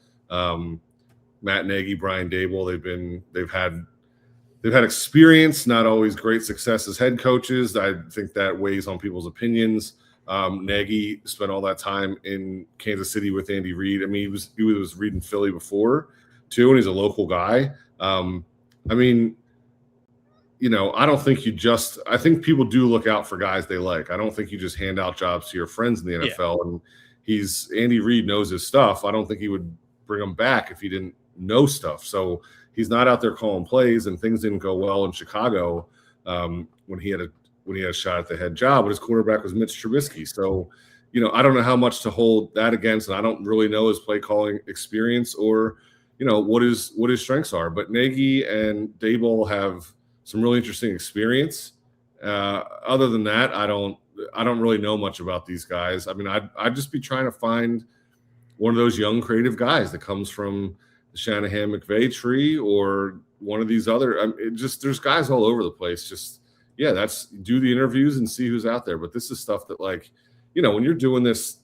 Matt Nagy, Brian Daboll, they've had experience, not always great success as head coaches. I think that weighs on people's opinions. Nagy spent all that time in Kansas City with Andy Reid. I mean, he was reading Philly before too, and he's a local guy. I mean, I don't think I think people do look out for guys they like. I don't think you just hand out jobs to your friends in the NFL. And Andy Reid knows his stuff. I don't think he would bring him back if he didn't know stuff. So he's not out there calling plays, and things didn't go well in Chicago when he had a shot at the head job. But his quarterback was Mitch Trubisky. So, I don't know how much to hold that against, and I don't really know his play calling experience or, what his strengths are. But Nagy and Daboll have some really interesting experience. Other than that, I don't really know much about these guys. I mean, I'd just be trying to find one of those young creative guys that comes from the Shanahan McVay tree or one of these other. There's guys all over the place. Do the interviews and see who's out there. But this is stuff that, like, when you're doing this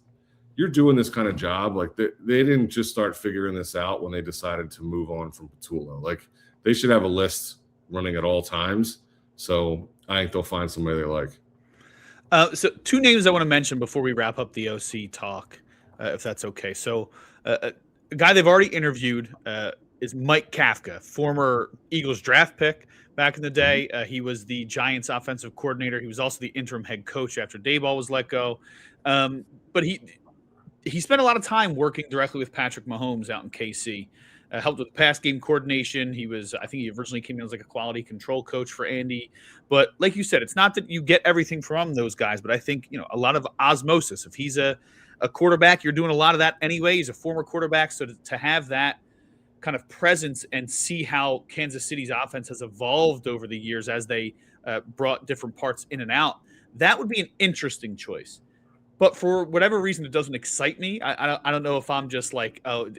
kind of job, like they didn't just start figuring this out when they decided to move on from Patullo. Like, they should have a list running at all times. So I think they'll find somebody they like. So two names I want to mention before we wrap up the OC talk, if that's okay. So a guy they've already interviewed is Mike Kafka, former Eagles draft pick back in the day. He was the Giants offensive coordinator. He was also the interim head coach after Daboll was let go. But he spent a lot of time working directly with Patrick Mahomes out in KC. Helped with pass game coordination. I think he originally came in as like a quality control coach for Andy. But like you said, it's not that you get everything from those guys, but I think, a lot of osmosis. If he's a quarterback, you're doing a lot of that anyway. He's a former quarterback. So to have that kind of presence and see how Kansas City's offense has evolved over the years as they brought different parts in and out, that would be an interesting choice. But for whatever reason, it doesn't excite me. I don't know if I'm just like, oh,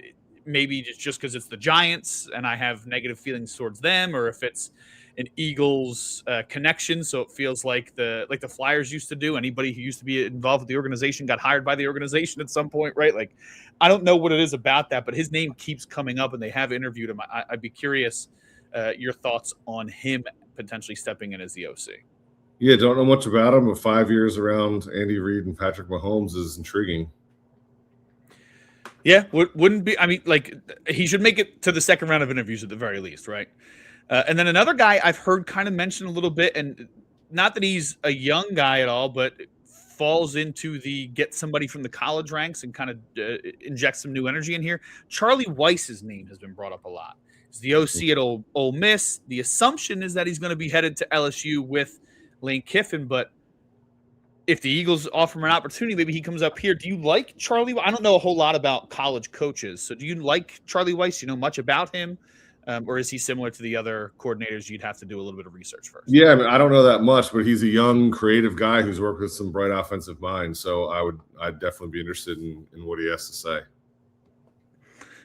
maybe just because it's the Giants and I have negative feelings towards them, or if it's an Eagles connection. So it feels like the Flyers used to do. Anybody who used to be involved with the organization got hired by the organization at some point, right? Like, I don't know what it is about that, but his name keeps coming up and they have interviewed him. I'd be curious your thoughts on him potentially stepping in as the OC. Yeah, don't know much about him, but 5 years around Andy Reid and Patrick Mahomes is intriguing. Yeah, wouldn't be. I mean, like he should make it to the second round of interviews at the very least, right? And then another guy I've heard kind of mentioned a little bit, and not that he's a young guy at all, but falls into the get somebody from the college ranks and kind of inject some new energy in here. Charlie Weiss's name has been brought up a lot. He's the OC at Ole Miss. The assumption is that he's going to be headed to LSU with Lane Kiffin, but if the Eagles offer him an opportunity, maybe he comes up here. Do you like Charlie? I don't know a whole lot about college coaches. So do you like Charlie Weiss? Do you know much about him? Or is he similar to the other coordinators? You'd have to do a little bit of research first. Yeah, I mean, I don't know that much, but he's a young, creative guy who's worked with some bright offensive minds. So I'd definitely be interested in what he has to say.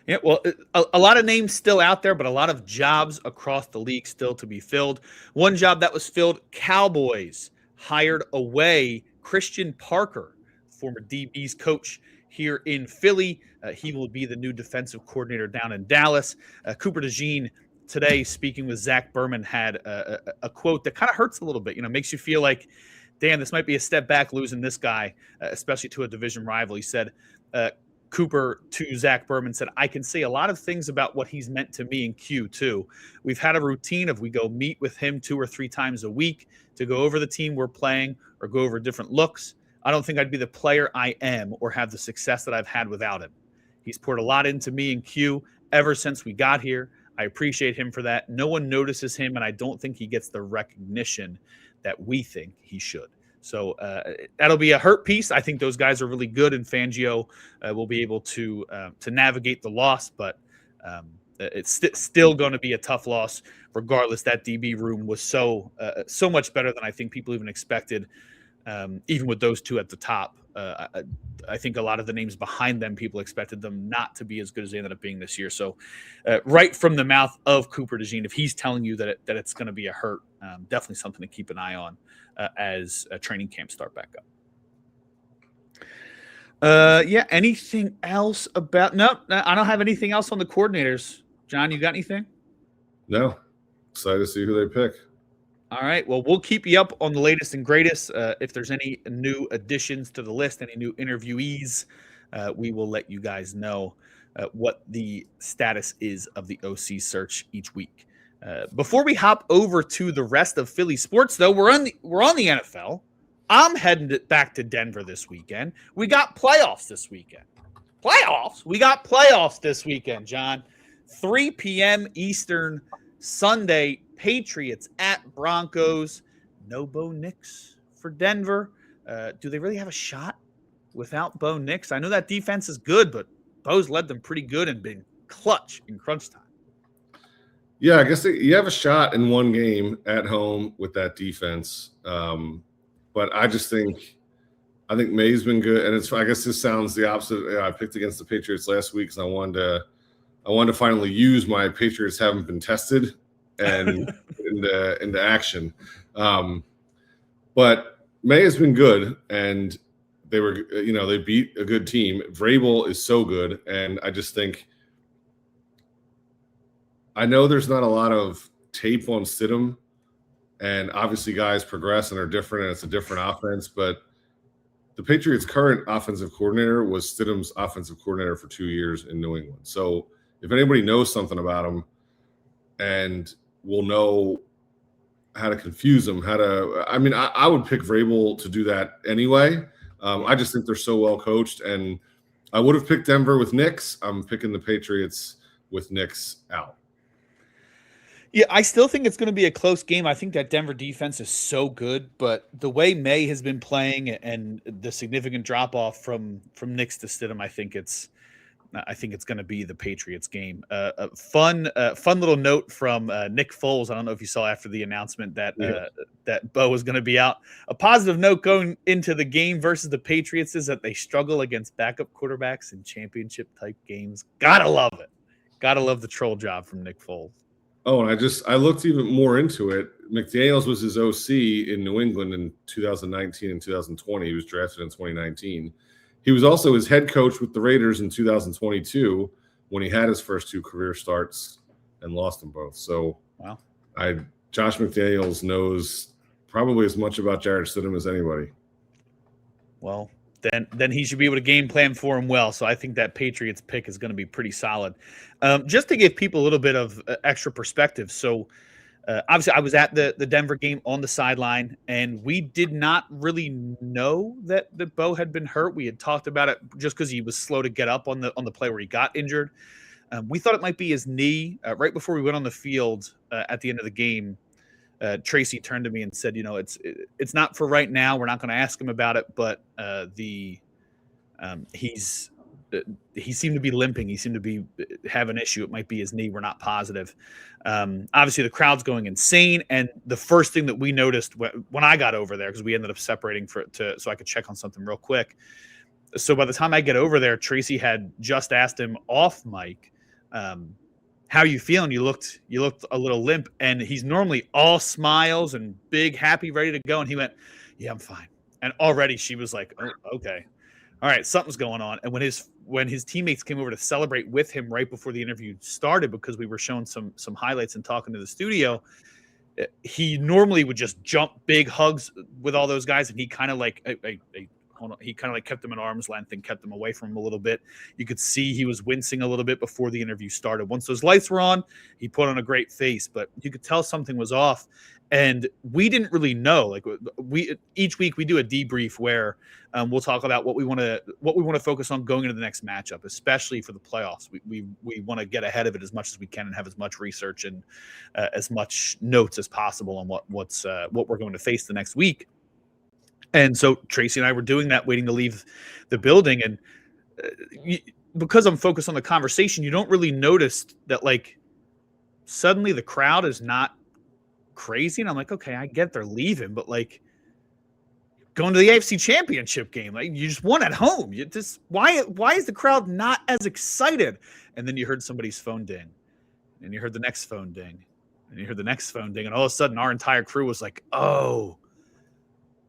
Yeah, well, a lot of names still out there, but a lot of jobs across the league still to be filled. One job that was filled, Cowboys hired away Christian Parker, former DB's coach here in Philly. He will be the new defensive coordinator down in Dallas. Cooper DeJean today, speaking with Zach Berman, had a quote that kind of hurts a little bit. Makes you feel like, damn, this might be a step back losing this guy, especially to a division rival. He said, Cooper to Zach Berman said, I can say a lot of things about what he's meant to me in Q2. We've had a routine of we go meet with him 2 or 3 times a week to go over the team we're playing or go over different looks. I don't think I'd be the player I am or have the success that I've had without him. He's poured a lot into me in Q ever since we got here. I appreciate him for that. No one notices him, and I don't think he gets the recognition that we think he should. So that'll be a hurt piece. I think those guys are really good, and Fangio will be able to navigate the loss. But it's still going to be a tough loss, regardless. That DB room was so much better than I think people even expected. Even with those two at the top, I think a lot of the names behind them, people expected them not to be as good as they ended up being this year. So, right from the mouth of Cooper DeJean, if he's telling you that it's going to be a hurt, definitely something to keep an eye on as training camp start back up. Yeah. Anything else about? No, I don't have anything else on the coordinators. John, you got anything? No. Excited to see who they pick. All right. Well, we'll keep you up on the latest and greatest. If there's any new additions to the list, any new interviewees, we will let you guys know what the status is of the OC search each week. Before we hop over to the rest of Philly sports, though, we're on the NFL. I'm heading back to Denver this weekend. We got playoffs this weekend. We got playoffs this weekend, John. 3 p.m. Eastern, Sunday. Patriots at Broncos. No Bo Nix for Denver. Do they really have a shot without Bo Nix? I know that defense is good, but Bo's led them pretty good and been clutch in crunch time. Yeah, I guess you have a shot in one game at home with that defense. But I think May's been good, and I guess this sounds the opposite. I picked against the Patriots last week because I wanted to finally use my Patriots haven't been tested and into action. But May has been good, and they beat a good team. Vrabel is so good, and I just think I know there's not a lot of tape on Stidham, and obviously guys progress and are different, and it's a different offense. But the Patriots' current offensive coordinator was Stidham's offensive coordinator for 2 years in New England. So if anybody knows something about him and will know how to confuse him, I would pick Vrabel to do that anyway. I just think they're so well coached, and I would have picked Denver with Nix. I'm picking the Patriots with Nix out. Yeah, I still think it's going to be a close game. I think that Denver defense is so good, but the way May has been playing and the significant drop off from Nix to Stidham, I think it's going to be the Patriots game. A fun little note from Nick Foles. I don't know if you saw after the announcement that that Bo was going to be out. A positive note going into the game versus the Patriots is that they struggle against backup quarterbacks in championship type games. Gotta love it. Gotta love the troll job from Nick Foles. Oh, and I looked even more into it. McDaniels was his OC in New England in 2019 and 2020. He was drafted in 2019. He was also his head coach with the Raiders in 2022 when he had his first 2 career starts and lost them both. So, wow. Josh McDaniels knows probably as much about Jarrett Stidham as anybody. Well, then he should be able to game plan for him well. So I think that Patriots pick is going to be pretty solid. Just to give people a little bit of extra perspective. So obviously I was at the Denver game on the sideline, and we did not really know that Bo had been hurt. We had talked about it just because he was slow to get up on the play where he got injured. We thought it might be his knee. Right before we went on the field at the end of the game, Tracy turned to me and said, it's not for right now. We're not going to ask him about it, but he seemed to be limping. He seemed to have an issue. It might be his knee. We're not positive. Obviously, the crowd's going insane. And the first thing that we noticed when I got over there, because we ended up separating so I could check on something real quick. So by the time I get over there, Tracy had just asked him off mic, how are you feeling? You looked a little limp, and he's normally all smiles and big, happy, ready to go. And he went, yeah, I'm fine. And already she was like, oh, okay. All right, something's going on. And when his teammates came over to celebrate with him right before the interview started, because we were showing some highlights and talking to the studio, he normally would just jump big hugs with all those guys, and he kind of like he kind of like kept them at arm's length and kept them away from him a little bit. You could see he was wincing a little bit before the interview started. Once those lights were on, he put on a great face, but you could tell something was off. And we didn't really know. Like each week we do a debrief where we'll talk about what we want to focus on going into the next matchup, especially for the playoffs. We want to get ahead of it as much as we can and have as much research and as much notes as possible on what we're going to face the next week. And so Tracy and I were doing that, waiting to leave the building, and because I'm focused on the conversation, you don't really notice that like suddenly the crowd is not crazy, and I'm like, okay, I get they're leaving, but like going to the AFC Championship game, like you just won at home. You just why is the crowd not as excited? And then you heard somebody's phone ding, and you heard the next phone ding, and you heard the next phone ding, and all of a sudden our entire crew was like, oh,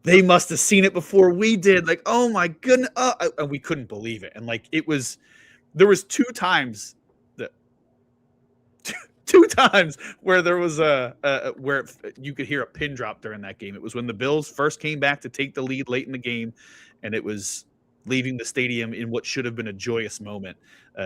they must have seen it before we did. Like, oh my goodness, and we couldn't believe it. And like there was two times where there was where you could hear a pin drop during that game. It was when the Bills first came back to take the lead late in the game, and it was leaving the stadium in what should have been a joyous moment.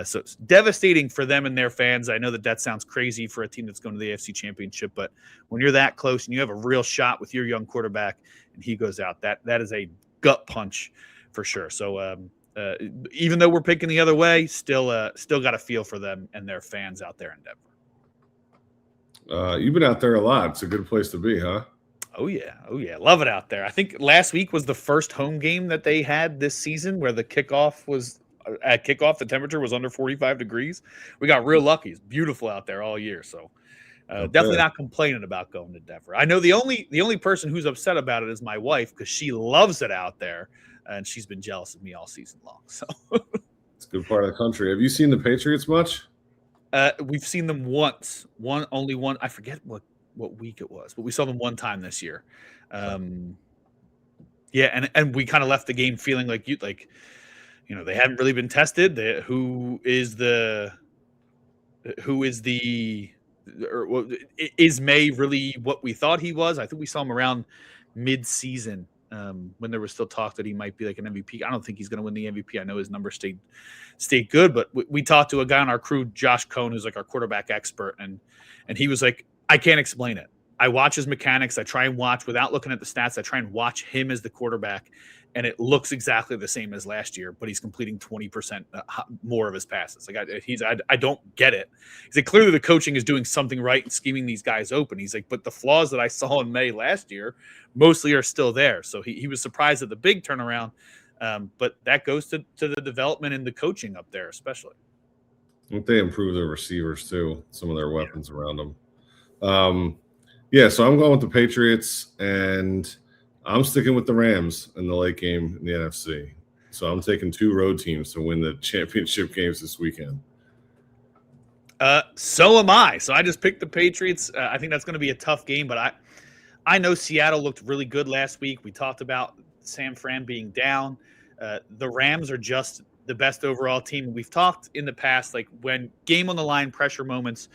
So it's devastating for them and their fans. I know that sounds crazy for a team that's going to the AFC Championship, but when you're that close and you have a real shot with your young quarterback and he goes out, that is a gut punch for sure. So even though we're picking the other way, still got a feel for them and their fans out there in Denver. You've been out there a lot. It's a good place to be, huh? Oh yeah. Love it out there. I think last week was the first home game that they had this season where the kickoff was at kickoff. The temperature was under 45 degrees. We got real lucky. It's beautiful out there all year. So definitely not complaining about going to Denver. I know the only person who's upset about it is my wife, because she loves it out there and she's been jealous of me all season long. So it's a good part of the country. Have you seen the Patriots much? We've seen them once. Only one. I forget what week it was, but we saw them one time this year. Yeah, and we kind of left the game feeling like they haven't really been tested. Is May really what we thought he was? I think we saw him around mid-season when there was still talk that he might be like an MVP. I don't think he's going to win the MVP. I know his numbers stayed good, but we talked to a guy on our crew, Josh Cohn, who's like our quarterback expert, and he was like, I can't explain it. I watch his mechanics. I try and watch without looking at the stats. I try and watch him as the quarterback, and it looks exactly the same as last year, but he's completing 20% more of his passes. Like I don't get it. He's like, clearly the coaching is doing something right and scheming these guys open. He's like, but the flaws that I saw in May last year mostly are still there. So he was surprised at the big turnaround, but that goes to the development and the coaching up there, especially. I think they improve their receivers too, some of their weapons around them. Yeah, so I'm going with the Patriots, and I'm sticking with the Rams in the late game in the NFC. So I'm taking two road teams to win the championship games this weekend. So am I. So I just picked the Patriots. I think that's going to be a tough game, but I know Seattle looked really good last week. We talked about San Fran being down. The Rams are just the best overall team. We've talked in the past, like when game on the line pressure moments,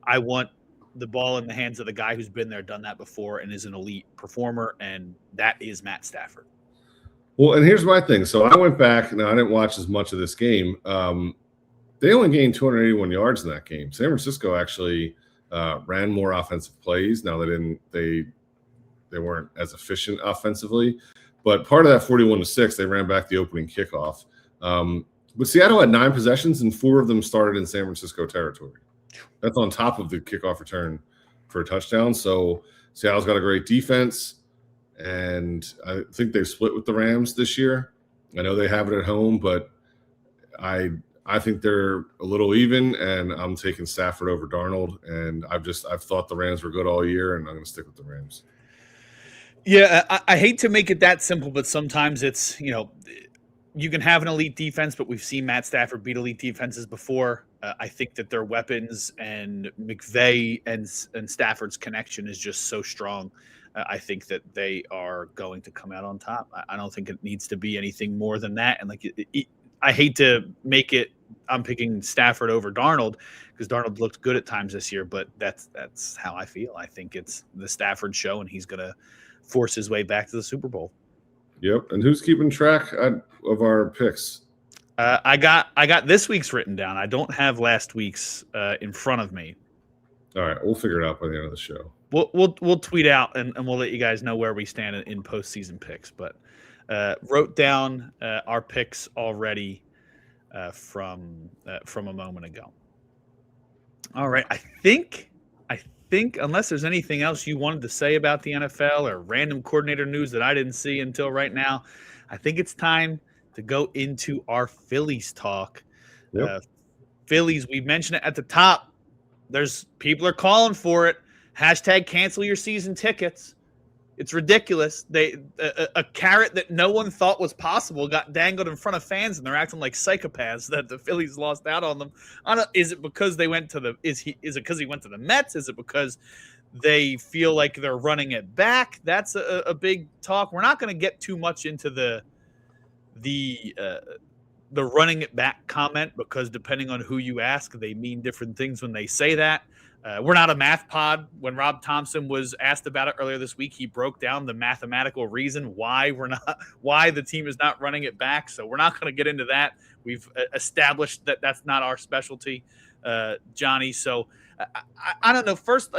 I want the ball in the hands of the guy who's been there, done that before, and is an elite performer, and that is Matt Stafford. Well, and here's my thing. So I went back. Now I didn't watch as much of this game. They only gained 281 yards in that game. San Francisco actually ran more offensive plays. Now they weren't as efficient offensively, but part of that 41-6, they ran back the opening kickoff. But Seattle had 9 possessions, and 4 of them started in San Francisco territory. That's on top of the kickoff return for a touchdown. So Seattle's got a great defense, and I think they've split with the Rams this year. I know they have it at home, but I think they're a little even, and I'm taking Stafford over Darnold. And I've thought the Rams were good all year, and I'm going to stick with the Rams. Yeah, I hate to make it that simple, but sometimes it's, you can have an elite defense, but we've seen Matt Stafford beat elite defenses before. I think that their weapons and McVay and Stafford's connection is just so strong. I think that they are going to come out on top. I don't think it needs to be anything more than that. And I hate to make it, I'm picking Stafford over Darnold because Darnold looked good at times this year, but that's how I feel. I think it's the Stafford show, and he's going to force his way back to the Super Bowl. Yep. And who's keeping track of our picks? I got this week's written down. I don't have last week's in front of me. All right, we'll figure it out by the end of the show. We'll tweet out and we'll let you guys know where we stand in postseason picks. But wrote down our picks already from a moment ago. All right, I think unless there's anything else you wanted to say about the NFL or random coordinator news that I didn't see until right now, I think it's time to go into our Phillies talk. Yep. Phillies, we mentioned it at the top. There's people are calling for it. Hashtag cancel your season tickets. It's ridiculous. A carrot that no one thought was possible got dangled in front of fans, and they're acting like psychopaths that the Phillies lost out on them. Is it because they went to the? Is it because he went to the Mets? Is it because they feel like they're running it back? That's a big talk. We're not going to get too much into the running it back comment because depending on who you ask, they mean different things when they say that. We're not a math pod. When Rob Thompson was asked about it earlier this week, he broke down the mathematical reason why the team is not running it back. So we're not going to get into that. We've established that that's not our specialty, Johnny. So I don't know. First,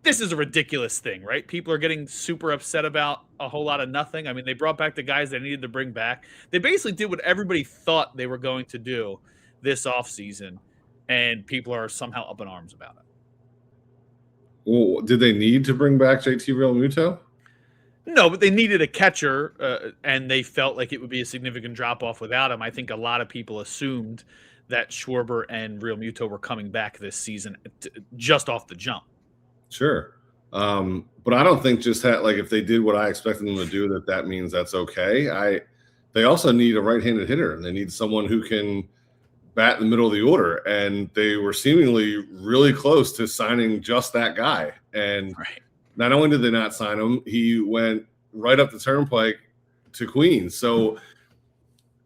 this is a ridiculous thing, right? People are getting super upset about a whole lot of nothing. I mean, they brought back the guys they needed to bring back. They basically did what everybody thought they were going to do this offseason, and people are somehow up in arms about it. Well, did they need to bring back JT Realmuto? No, but they needed a catcher, and they felt like it would be a significant drop-off without him. I think a lot of people assumed that Schwarber and Realmuto were coming back this season just off the jump. Sure. But I don't think just if they did what I expected them to do, that means that's okay. They also need a right-handed hitter, and they need someone who can bat in the middle of the order. And they were seemingly really close to signing just that guy. And Not only did they not sign him, he went right up the turnpike to Queens. So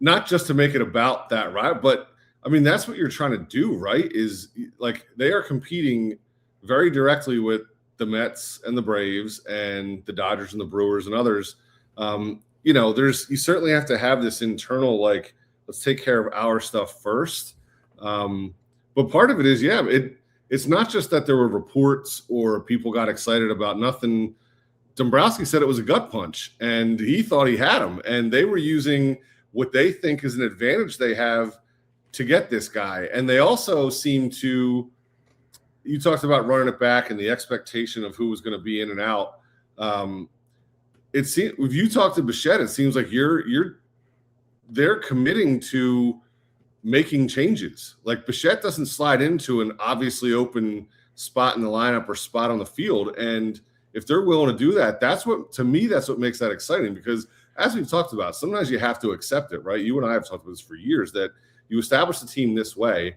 not just to make it about that, right? But I mean, that's what you're trying to do, right? Is they are competing very directly with the Mets and the Braves and the Dodgers and the Brewers and others. You certainly have to have this internal, let's take care of our stuff first. But part of it is, it's not just that there were reports or people got excited about nothing. Dombrowski said it was a gut punch, and he thought he had him, and they were using what they think is an advantage they have to get this guy. And they also seem to, you talked about running it back and the expectation of who was going to be in and out. It seems if you talk to Bichette, it seems like they're committing to making changes. Bichette doesn't slide into an obviously open spot in the lineup or spot on the field. And if they're willing to do that, that's what makes that exciting, because as we've talked about, sometimes you have to accept it, right? You and I have talked about this for years, that you establish the team this way.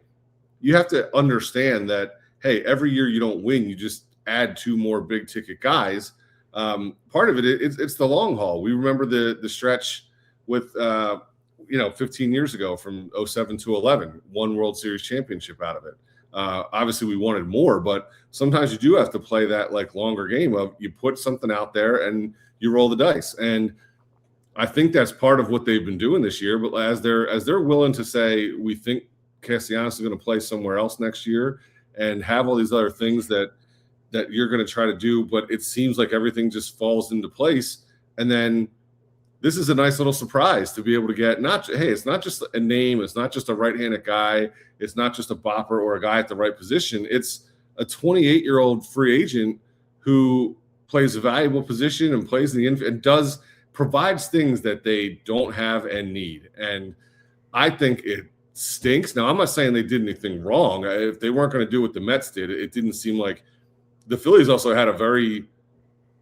You have to understand that, hey, every year you don't win, you just add 2 more big ticket guys. Part of it's the long haul. We remember the stretch with 15 years ago from 07 to 11, one World Series championship out of it. Obviously, we wanted more, but sometimes you do have to play that like longer game of you put something out there and you roll the dice. And I think that's part of what they've been doing this year. But as they're willing to say we think Castellanos is going to play somewhere else next year and have all these other things that you're going to try to do, but it seems like everything just falls into place. And then this is a nice little surprise to be able to get it's not just a name, it's not just a right-handed guy, it's not just a bopper or a guy at the right position. It's a 28-year-old free agent who plays a valuable position and plays in the infield and provides things that they don't have and need. And I think it stinks. Now, I'm not saying they did anything wrong. If they weren't going to do what the Mets did, it didn't seem like the Phillies also had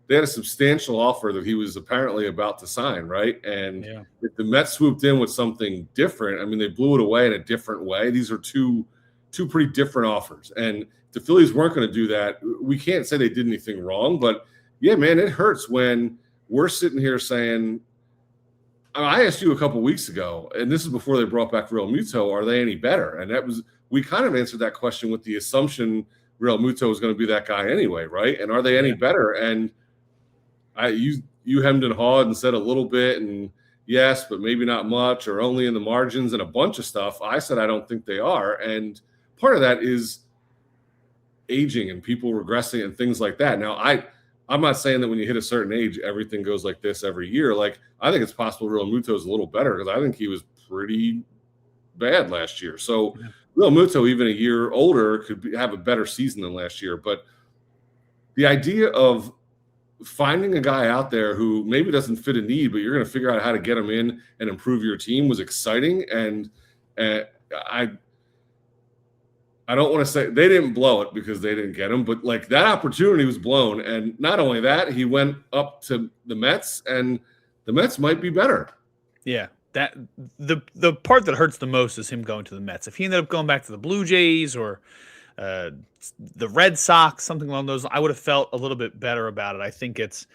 they had a substantial offer that he was apparently about to sign, right? And if the Mets swooped in with something different, I mean, they blew it away in a different way. These are two pretty different offers. And if the Phillies weren't going to do that, we can't say they did anything wrong. But, yeah, man, it hurts when we're sitting here saying – I asked you a couple weeks ago, and this is before they brought back Real Muto, are they any better? And we kind of answered that question with the assumption Real Muto was going to be that guy anyway, right? And are they any better? And you hemmed and hawed and said a little bit, and yes, but maybe not much, or only in the margins and a bunch of stuff. I said I don't think they are, and part of that is aging and people regressing and things like that. Now, I'm not saying that when you hit a certain age, everything goes like this every year. Like, I think it's possible Real Muto is a little better because I think he was pretty bad last year. So Real Muto, even a year older, could have a better season than last year. But the idea of finding a guy out there who maybe doesn't fit a need, but you're going to figure out how to get him in and improve your team was exciting. And I don't want to say they didn't blow it because they didn't get him, but like that opportunity was blown. And not only that, he went up to the Mets, and the Mets might be better. Yeah, that the part that hurts the most is him going to the Mets. If he ended up going back to the Blue Jays or the Red Sox, something along those, I would have felt a little bit better about it. I think it's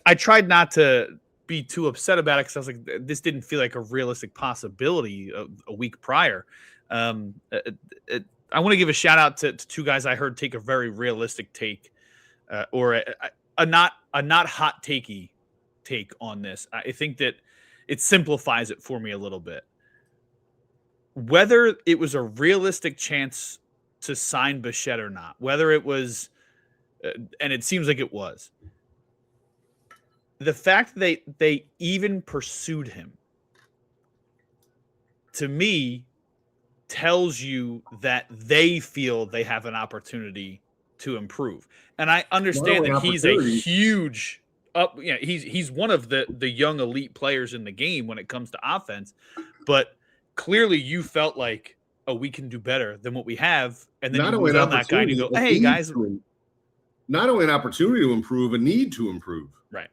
I tried not to be too upset about it because I was like, this didn't feel like a realistic possibility a week prior. I want to give a shout out to two guys I heard take a very realistic take, or a not hot takey take on this. I think that it simplifies it for me a little bit. Whether it was a realistic chance to sign Bichette or not, whether it was, and it seems like it was, the fact that they even pursued him, to me, tells you that they feel they have an opportunity to improve. And I understand that he's a huge he's one of the young elite players in the game when it comes to offense, but clearly you felt like, oh, we can do better than what we have. And then you move on that guy and you go, hey guys, not only an opportunity to improve, a need to improve. Right.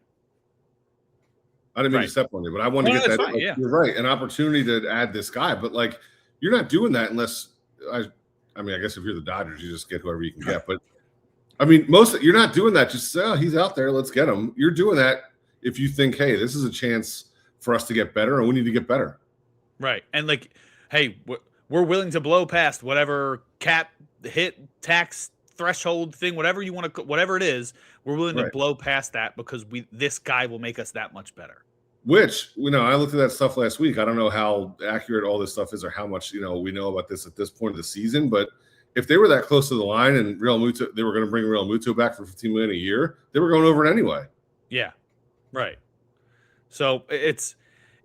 I didn't mean to step on you, but I want to get that. Fine, You're right. An opportunity to add this guy, but like, you're not doing that unless I guess if you're the Dodgers, you just get whoever you can get. But I mean, you're not doing that. Just say, oh, he's out there. Let's get him. You're doing that if you think, hey, this is a chance for us to get better, and we need to get better. Right. And like, hey, we're willing to blow past whatever cap hit tax threshold thing, whatever you want to, whatever it is, we're willing to blow past that because this guy will make us that much better. Which, I looked at that stuff last week. I don't know how accurate all this stuff is or how much, we know about this at this point of the season. But if they were that close to the line and Real Muto, they were going to bring Real Muto back for $15 million a year, they were going over it anyway. Yeah, right. So it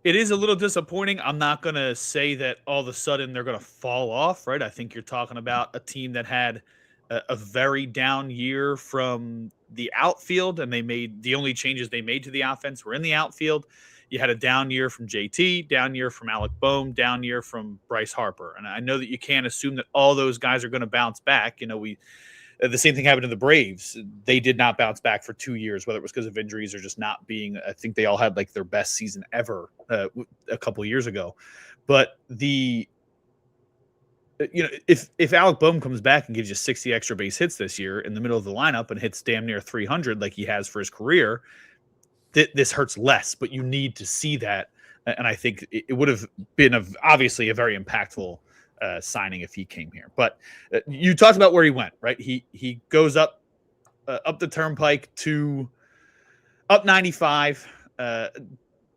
is a little disappointing. I'm not going to say that all of a sudden they're going to fall off, right? I think you're talking about a team that had a very down year from the outfield, and the only changes they made to the offense were in the outfield. You had a down year from JT, down year from Alec Boehm, down year from Bryce Harper. And I know that you can't assume that all those guys are going to bounce back. The same thing happened to the Braves. They did not bounce back for 2 years, whether it was because of injuries or just not being, I think they all had like their best season ever a couple of years ago. But if Alec Boehm comes back and gives you 60 extra base hits this year in the middle of the lineup and hits damn near 300 like he has for his career, this hurts less, but you need to see that. And I think it would have been obviously a very impactful signing if he came here. But you talked about where he went, right? He goes up the turnpike to up 95.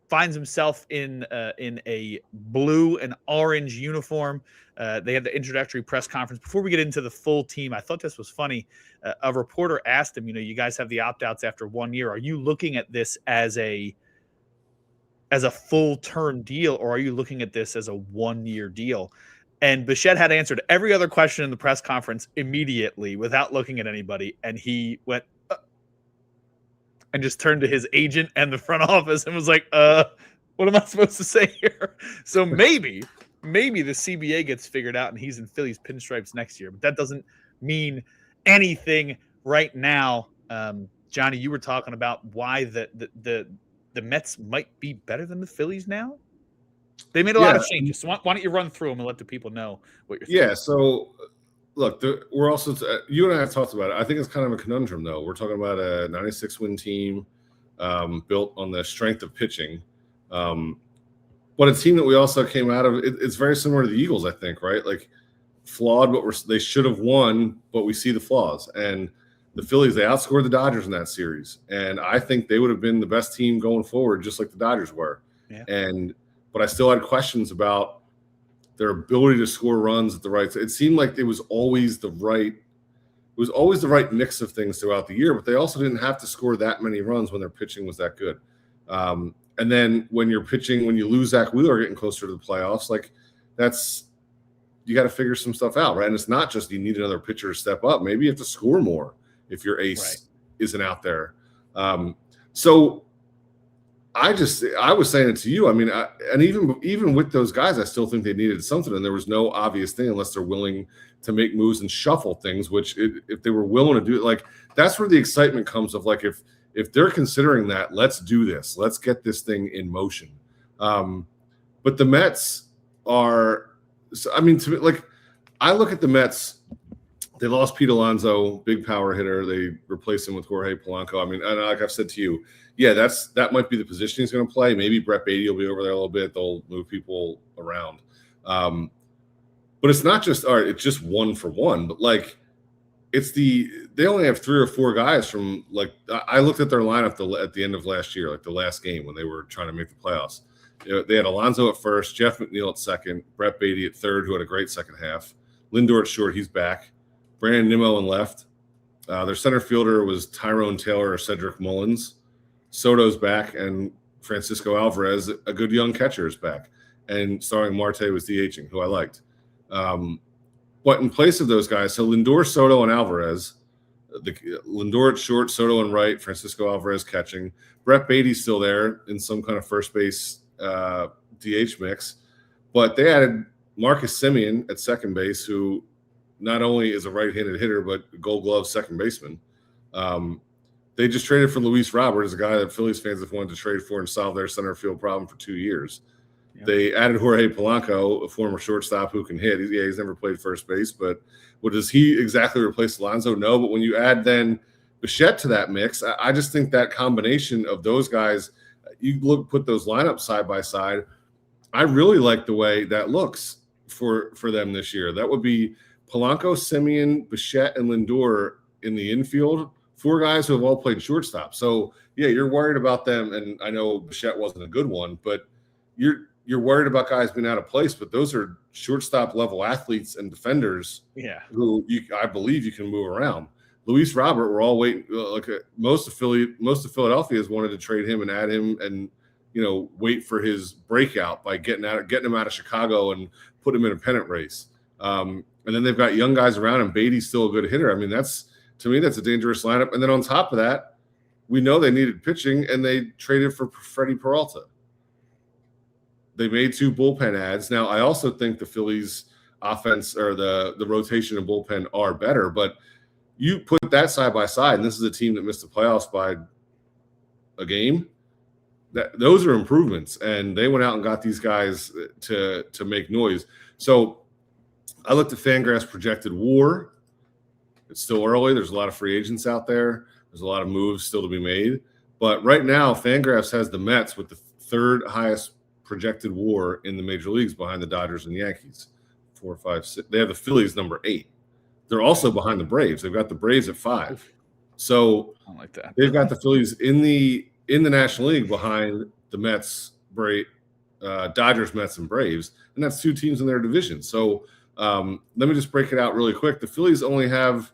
Finds himself in a blue and orange uniform. They had the introductory press conference. Before we get into the full team, I thought this was funny. A reporter asked him, you guys have the opt-outs after 1 year. Are you looking at this as a full-term deal, or are you looking at this as a 1-year deal? And Bichette had answered every other question in the press conference immediately without looking at anybody. And he went, and just turned to his agent and the front office and was like, what am I supposed to say here? So maybe the CBA gets figured out and he's in Phillies pinstripes next year, but that doesn't mean anything right now. Johnny, you were talking about why the Mets might be better than the Phillies now. They made a lot of changes. So why don't you run through them and let the people know what you're thinking? Yeah, so look, we're also you and I have talked about it. I think it's kind of a conundrum, though. We're talking about a 96-win team built on the strength of pitching, but a team that we also came out of. It's very similar to the Eagles, I think, right? Like flawed, but they should have won, but we see the flaws. And the Phillies, they outscored the Dodgers in that series, and I think they would have been the best team going forward, just like the Dodgers were. Yeah. But I still had questions about their ability to score runs at the right. It seemed like it was always the right mix of things throughout the year, but they also didn't have to score that many runs when their pitching was that good. And then when you're pitching, when you lose Zach Wheeler getting closer to the playoffs, like you got to figure some stuff out, right? And it's not just you need another pitcher to step up. Maybe you have to score more if your ace isn't out there. So I was saying it to you. I mean, and even with those guys, I still think they needed something, and there was no obvious thing unless they're willing to make moves and shuffle things. Which, if they were willing to do it, like that's where the excitement comes of. Like if they're considering that, let's do this, let's get this thing in motion. But the Mets are. I mean, to me, like I look at the Mets. They lost Pete Alonso, big power hitter. They replaced him with Jorge Polanco. I mean, and like I've said to you, yeah, that might be the position he's going to play. Maybe Brett Beatty will be over there a little bit. They'll move people around. But it's not just it's just 1 for 1. But like, they only have 3 or 4 guys from like I looked at their lineup at the end of last year, like the last game when they were trying to make the playoffs. They had Alonso at first, Jeff McNeil at second, Brett Beatty at third, who had a great second half. Lindor at short, he's back. Brandon Nimmo in left. Their center fielder was Tyrone Taylor or Cedric Mullins. Soto's back, and Francisco Alvarez, a good young catcher, is back. And starring Marte was DHing, who I liked. But in place of those guys, so Lindor, Soto, and Alvarez, Lindor at short, Soto and right, Francisco Alvarez catching. Brett Beatty's still there in some kind of first base DH mix. But they added Marcus Semien at second base, who not only is a right-handed hitter, but Gold Glove second baseman. They just traded for Luis Robert, as a guy that Phillies fans have wanted to trade for and solve their center field problem for 2 years. Yep. They added Jorge Polanco, a former shortstop who can hit. He's never played first base, but does he exactly replace Alonso? No, but when you add then Bichette to that mix, I just think that combination of those guys, put those lineups side by side, I really like the way that looks for them this year. That would be Polanco, Semien, Bichette, and Lindor in the infield, 4 guys who have all played shortstop. So, yeah, you're worried about them, and I know Bichette wasn't a good one, but you're worried about guys being out of place, but those are shortstop-level athletes and defenders who I believe you can move around. Luis Robert, we're all waiting. Like most of Philadelphia has wanted to trade him and add him and, wait for his breakout by getting him out of Chicago and put him in a pennant race. And then they've got young guys around him. Beatty's still a good hitter. I mean, to me, that's a dangerous lineup. And then on top of that, we know they needed pitching, and they traded for Freddie Peralta. They made 2 bullpen adds. Now, I also think the Phillies offense or the rotation and bullpen are better, but you put that side by side, and this is a team that missed the playoffs by a game. Those are improvements, and they went out and got these guys to make noise. So I looked at FanGraphs' projected WAR. It's still early. There's a lot of free agents out there. There's a lot of moves still to be made. But right now, FanGraphs has the Mets with the 3rd highest projected WAR in the major leagues behind the Dodgers and Yankees, 4, 5, 6. They have the Phillies number 8. They're also behind the Braves. They've got the Braves at 5. So I don't like that. They've got the Phillies in the National League behind the Mets, Dodgers, Mets, and Braves, and that's 2 teams in their division. So let me just break it out really quick. The Phillies only have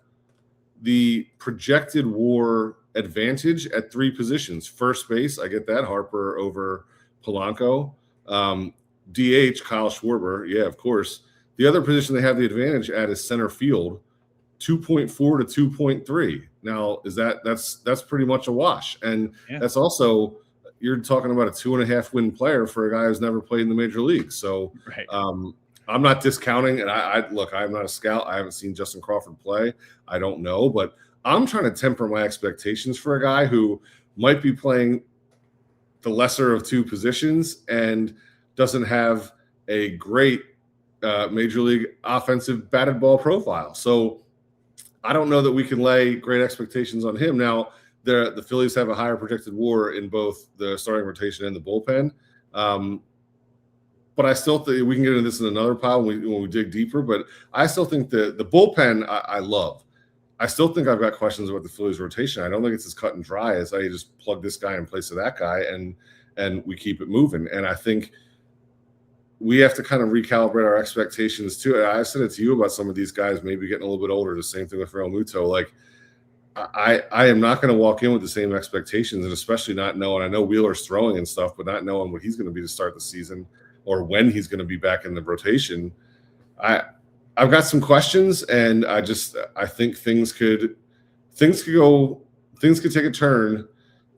the projected WAR advantage at 3 positions. First base, I get that, Harper over Polanco. DH, Kyle Schwarber, yeah, of course. The other position they have the advantage at is center field, 2.4 to 2.3. Now, that's pretty much a wash, and that's also, you're talking about a 2.5 win player for a guy who's never played in the major league. So, right. I'm not discounting, and look, I'm not a scout. I haven't seen Justin Crawford play. I don't know, but I'm trying to temper my expectations for a guy who might be playing the lesser of 2 positions and doesn't have a great major league offensive batted ball profile. So I don't know that we can lay great expectations on him. Now, the Phillies have a higher projected WAR in both the starting rotation and the bullpen. But I still think we can get into this in another pile when we dig deeper. But I still think the bullpen I love. I still think I've got questions about the Phillies rotation. I don't think it's as cut and dry as I just plug this guy in place of that guy and we keep it moving. And I think we have to kind of recalibrate our expectations too. I said it to you about some of these guys maybe getting a little bit older. The same thing with Real Muto. Like I am not going to walk in with the same expectations, and especially not knowing. I know Wheeler's throwing and stuff, but not knowing what he's going to be to start the season or when he's going to be back in the rotation. I've got some questions, and I think things could take a turn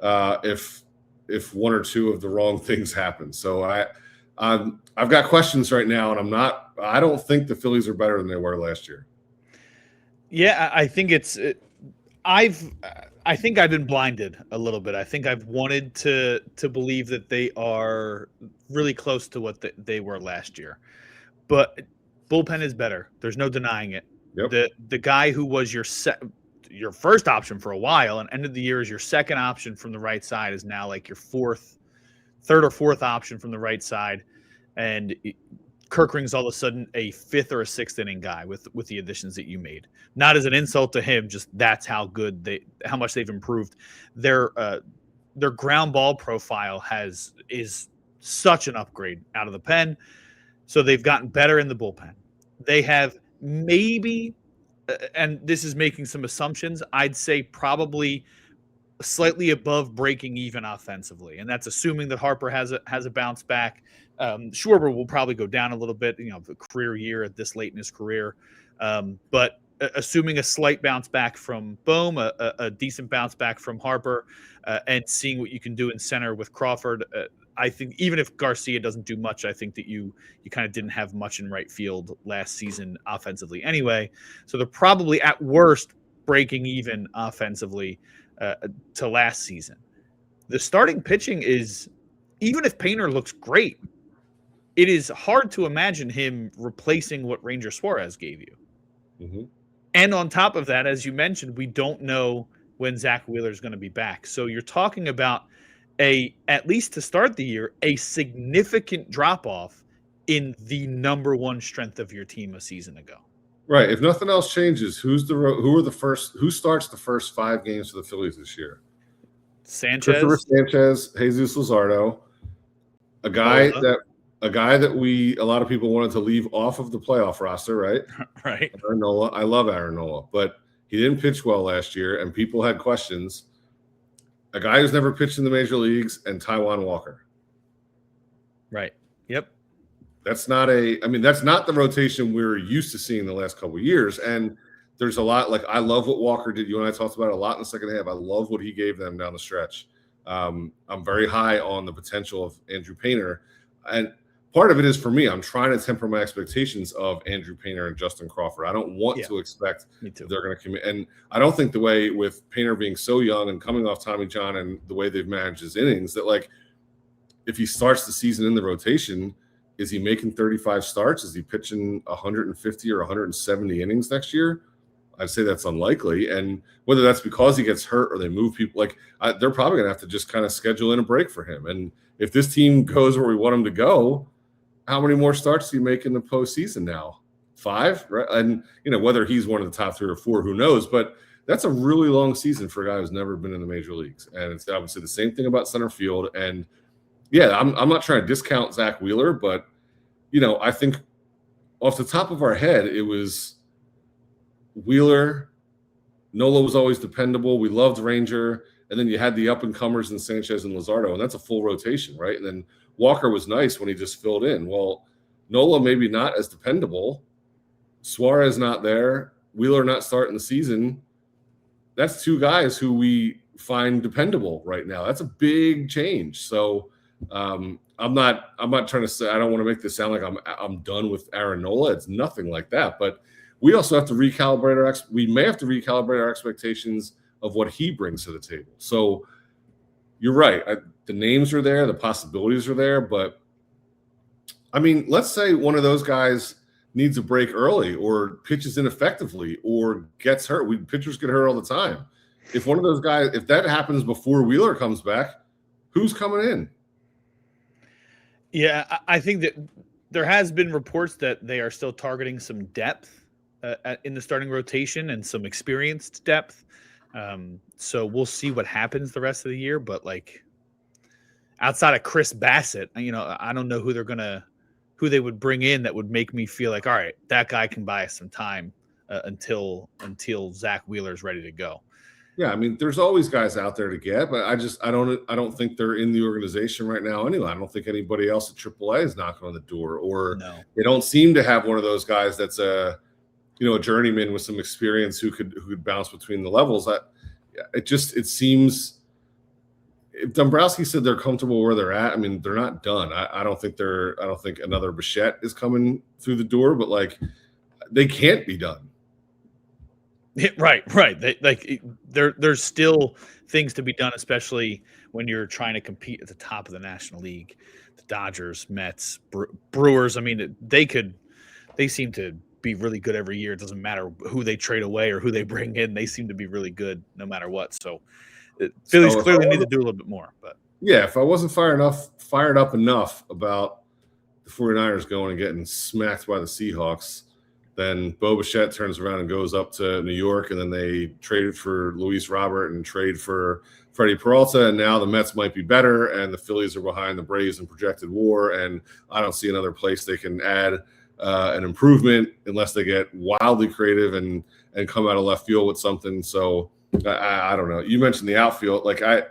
if 1 or 2 of the wrong things happen. So I've got questions right now, and I don't think the Phillies are better than they were last year. Yeah, I think I think I've been blinded a little bit. I think I've wanted to believe that they are really close to what they were last year, but bullpen is better. There's no denying it. Yep. The guy who was your first option for a while and ended the year as your second option from the right side is now like your third or fourth option from the right side, and Kirkring's all of a sudden a 5th or a 6th inning guy with the additions that you made. Not as an insult to him, just that's how how much they've improved. Their ground ball profile is such an upgrade out of the pen. So they've gotten better in the bullpen. They have maybe, and this is making some assumptions, I'd say probably slightly above breaking even offensively, and that's assuming that Harper has a bounce back. Schwarber will probably go down a little bit, the career year at this late in his career, but assuming a slight bounce back from Bohm, a decent bounce back from Harper, and seeing what you can do in center with Crawford. I think even if Garcia doesn't do much, I think that you kind of didn't have much in right field last season offensively anyway. So they're probably at worst breaking even offensively to last season. The starting pitching is, even if Painter looks great, it is hard to imagine him replacing what Ranger Suarez gave you. Mm-hmm. And on top of that, as you mentioned, we don't know when Zach Wheeler is going to be back. So you're talking about at least to start the year, a significant drop-off in the number 1 strength of your team a season ago. Right. If nothing else changes, who starts the first 5 games for the Phillies this year? Sanchez, Jesus Luzardo, a guy that a lot of people wanted to leave off of the playoff roster, right? Right. Aaron Nola. I love Aaron Nola, but he didn't pitch well last year, and people had questions. A guy who's never pitched in the major leagues, and Taijuan Walker. Right. Yep. That's not the rotation we're used to seeing the last couple of years. And there's a lot, like, I love what Walker did. You and I talked about it a lot in the second half. I love what he gave them down the stretch. I'm very high on the potential of Andrew Painter. And part of it is, for me, I'm trying to temper my expectations of Andrew Painter and Justin Crawford. I don't want to expect they're going to commit. And I don't think the way with Painter being so young and coming off Tommy John and the way they've managed his innings, that, like, if he starts the season in the rotation, is he making 35 starts? Is he pitching 150 or 170 innings next year? I'd say that's unlikely. And whether that's because he gets hurt or they move people, they're probably going to have to just kind of schedule in a break for him. And if this team goes where we want them to go, how many more starts do you make in the postseason now? 5, right? And whether he's one of the top 3 or 4, who knows? But that's a really long season for a guy who's never been in the major leagues. And it's obviously the same thing about center field. And yeah, I'm not trying to discount Zach Wheeler, but I think off the top of our head, it was Wheeler. Nola was always dependable. We loved Ranger. And then you had the up-and-comers in Sanchez and Luzardo, and that's a full rotation, right? And then Walker was nice when he just filled in. Well, Nola maybe not as dependable. Suarez not there. Wheeler not starting the season. That's 2 guys who we find dependable right now. That's a big change. So I'm not trying to say, I don't want to make this sound like I'm done with Aaron Nola. It's nothing like that. But we also have to recalibrate we may have to recalibrate our expectations of what he brings to the table. So you're right. The names are there, the possibilities are there, but I mean, let's say one of those guys needs a break early or pitches ineffectively or gets hurt. Pitchers get hurt all the time. If one of those guys, if that happens before Wheeler comes back, who's coming in? Yeah, I think that there has been reports that they are still targeting some depth in the starting rotation and some experienced depth. So we'll see what happens the rest of the year. But like outside of Chris Bassett, I don't know who they would bring in that would make me feel like, all right, that guy can buy us some time until Zach Wheeler's ready to go. Yeah, I mean, there's always guys out there to get, but I don't think they're in the organization right now anyway. I don't think anybody else at AAA is knocking on the door, or they don't seem to have one of those guys that's a journeyman with some experience who could bounce between the levels. It seems, if Dombrowski said they're comfortable where they're at, I mean, they're not done. I don't think another Bichette is coming through the door, but like they can't be done. Right. There's still things to be done, especially when you're trying to compete at the top of the National League. The Dodgers, Mets, Brewers. I mean, they seem to be really good every year. It doesn't matter who they trade away or who they bring in. They seem to be really good no matter what. So Phillies clearly need to do a little bit more. But yeah, if I wasn't fired up enough about the 49ers going and getting smacked by the Seahawks, then Bo Bichette turns around and goes up to New York, and then they traded for Luis Robert and trade for Freddie Peralta, and now the Mets might be better, and the Phillies are behind the Braves in projected WAR, and I don't see another place they can add an improvement unless they get wildly creative and come out of left field with something. So I don't know. You mentioned the outfield. Like I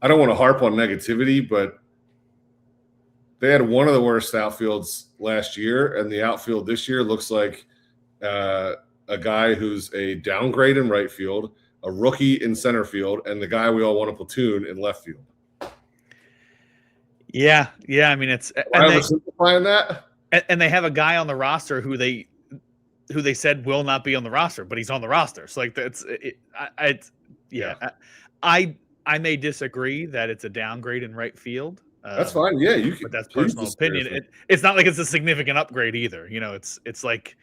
don't want to harp on negativity, but they had one of the worst outfields last year, and the outfield this year looks like a guy who's a downgrade in right field, a rookie in center field, and the guy we all want to platoon in left field. Yeah. I mean, it's simplifying that. And they have a guy on the roster who they said will not be on the roster, but he's on the roster. So like I may disagree that it's a downgrade in right field. That's fine. Yeah, you can. But that's personal opinion. It's not like it's a significant upgrade either. It's like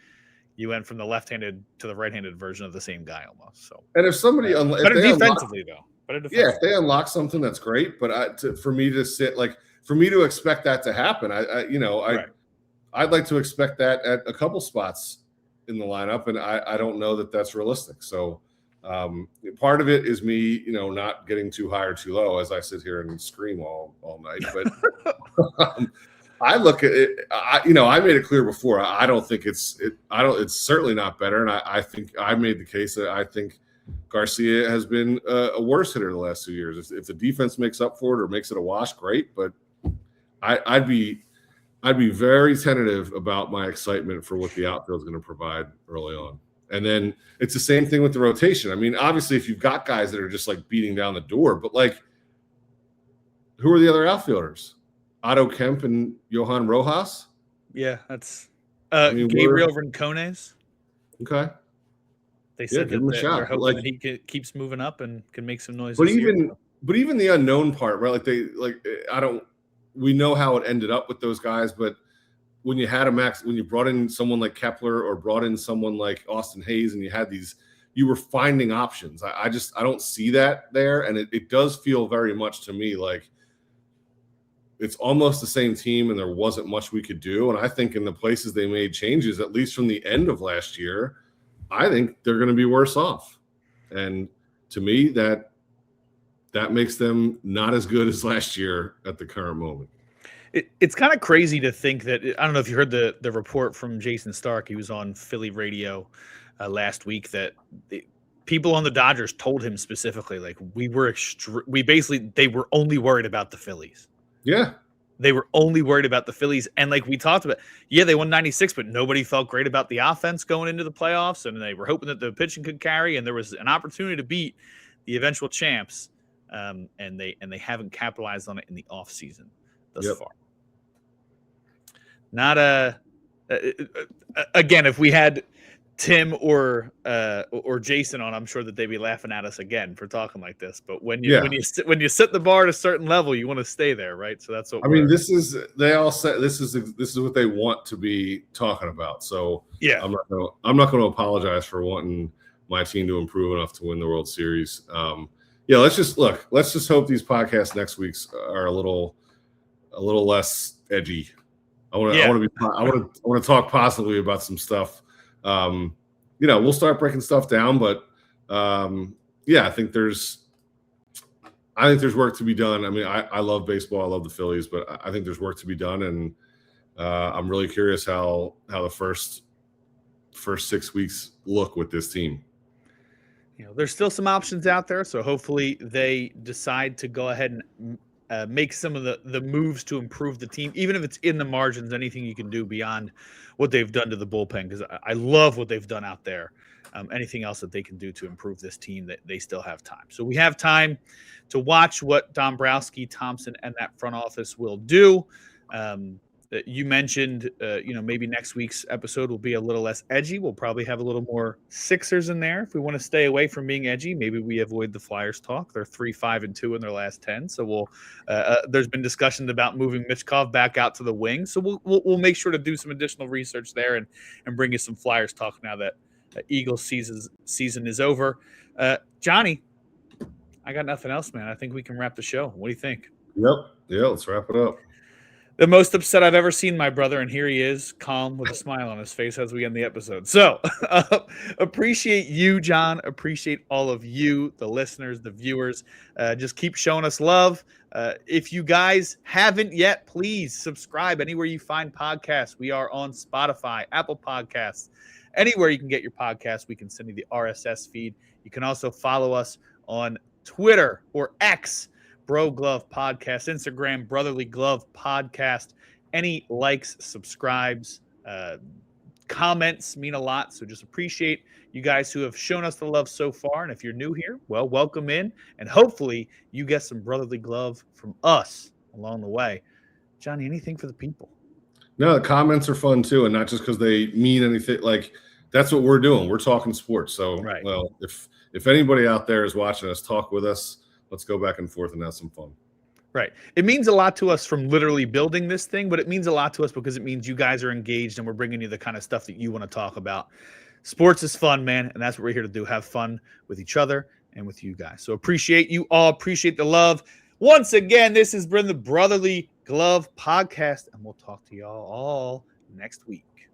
you went from the left-handed to the right-handed version of the same guy almost. So, and if somebody, better defensively though. If they unlock something, that's great. But for me to expect that to happen, I'd like to expect that at a couple spots in the lineup, and I don't know that that's realistic. So. Part of it is me, not getting too high or too low as I sit here and scream all night. But I look at it. I made it clear before. I don't think it's certainly not better. And I think I made the case that I think Garcia has been a worse hitter the last 2 years. If the defense makes up for it or makes it a wash, great. But I'd be very tentative about my excitement for what the outfield is going to provide early on. And then it's the same thing with the rotation. I mean, obviously, if you've got guys that are just like beating down the door, but like, who are the other outfielders? Otto Kemp and Johan Rojas? Yeah, that's Gabriel Rincones. Okay. They said that they're hoping that he keeps moving up and can make some noise. But even the unknown part, right? We know how it ended up with those guys, but when you had when you brought in someone like Kepler or brought in someone like Austin Hayes, and you were finding options. I don't see that there. And it does feel very much to me like it's almost the same team, and there wasn't much we could do. And I think in the places they made changes, at least from the end of last year, I think they're going to be worse off. And to me, that makes them not as good as last year at the current moment. It's kind of crazy to think that, I don't know if you heard the report from Jason Stark. He was on Philly radio last week that people on the Dodgers told him specifically, like, they were only worried about the Phillies. Yeah. They were only worried about the Phillies. And like we talked about, they won 96, but nobody felt great about the offense going into the playoffs. And they were hoping that the pitching could carry. And there was an opportunity to beat the eventual champs. And they haven't capitalized on it in the offseason thus far. Not again, if we had Tim or Jason on, I'm sure that they'd be laughing at us again for talking like this. But when you set the bar at a certain level, you want to stay there, right? So that's what they all said this is what they want to be talking about. So yeah, I'm not going to apologize for wanting my team to improve enough to win the World Series. Let's just hope these podcasts next week's are a little less edgy. I want to talk positively about some stuff. We'll start breaking stuff down, but I think there's work to be done. I mean, I love baseball. I love the Phillies, but I think there's work to be done, and I'm really curious how the first 6 weeks look with this team. There's still some options out there, so hopefully they decide to go ahead and make some of the moves to improve the team, even if it's in the margins. Anything you can do beyond what they've done to the bullpen, because I love what they've done out there. Anything else that they can do to improve this team, that they still have time. So we have time to watch what Dombrowski, Thompson, and that front office will do. You mentioned, maybe next week's episode will be a little less edgy. We'll probably have a little more Sixers in there. If we want to stay away from being edgy, maybe we avoid the Flyers talk. They're 3-5-2 in their last 10. So there's been discussions about moving Michkov back out to the wing. So we'll make sure to do some additional research there and bring you some Flyers talk now that Eagles season is over. Johnny, I got nothing else, man. I think we can wrap the show. What do you think? Yep. Yeah, let's wrap it up. The most upset I've ever seen my brother, and here he is, calm with a smile on his face as we end the episode. So appreciate you, John. Appreciate all of you, the listeners, the viewers. Just keep showing us love. If you guys haven't yet, please subscribe anywhere you find podcasts. We are on Spotify, Apple Podcasts, anywhere you can get your podcasts. We can send you the RSS feed. You can also follow us on Twitter or X, Bro Glove Podcast, Instagram, Brotherly Glove Podcast. Any likes, subscribes, comments mean a lot. So just appreciate you guys who have shown us the love so far. And if you're new here, well, welcome in. And hopefully you get some brotherly glove from us along the way. Johnny, anything for the people? No, the comments are fun too. And not just because they mean anything. Like, that's what we're doing. We're talking sports. So, right. Well, if anybody out there is watching us, talk with us. Let's go back and forth and have some fun. Right. It means a lot to us from literally building this thing, but it means a lot to us because it means you guys are engaged and we're bringing you the kind of stuff that you want to talk about. Sports is fun, man, and that's what we're here to do, have fun with each other and with you guys. So appreciate you all. Appreciate the love. Once again, this has been the Brotherly Glove Podcast, and we'll talk to y'all all next week.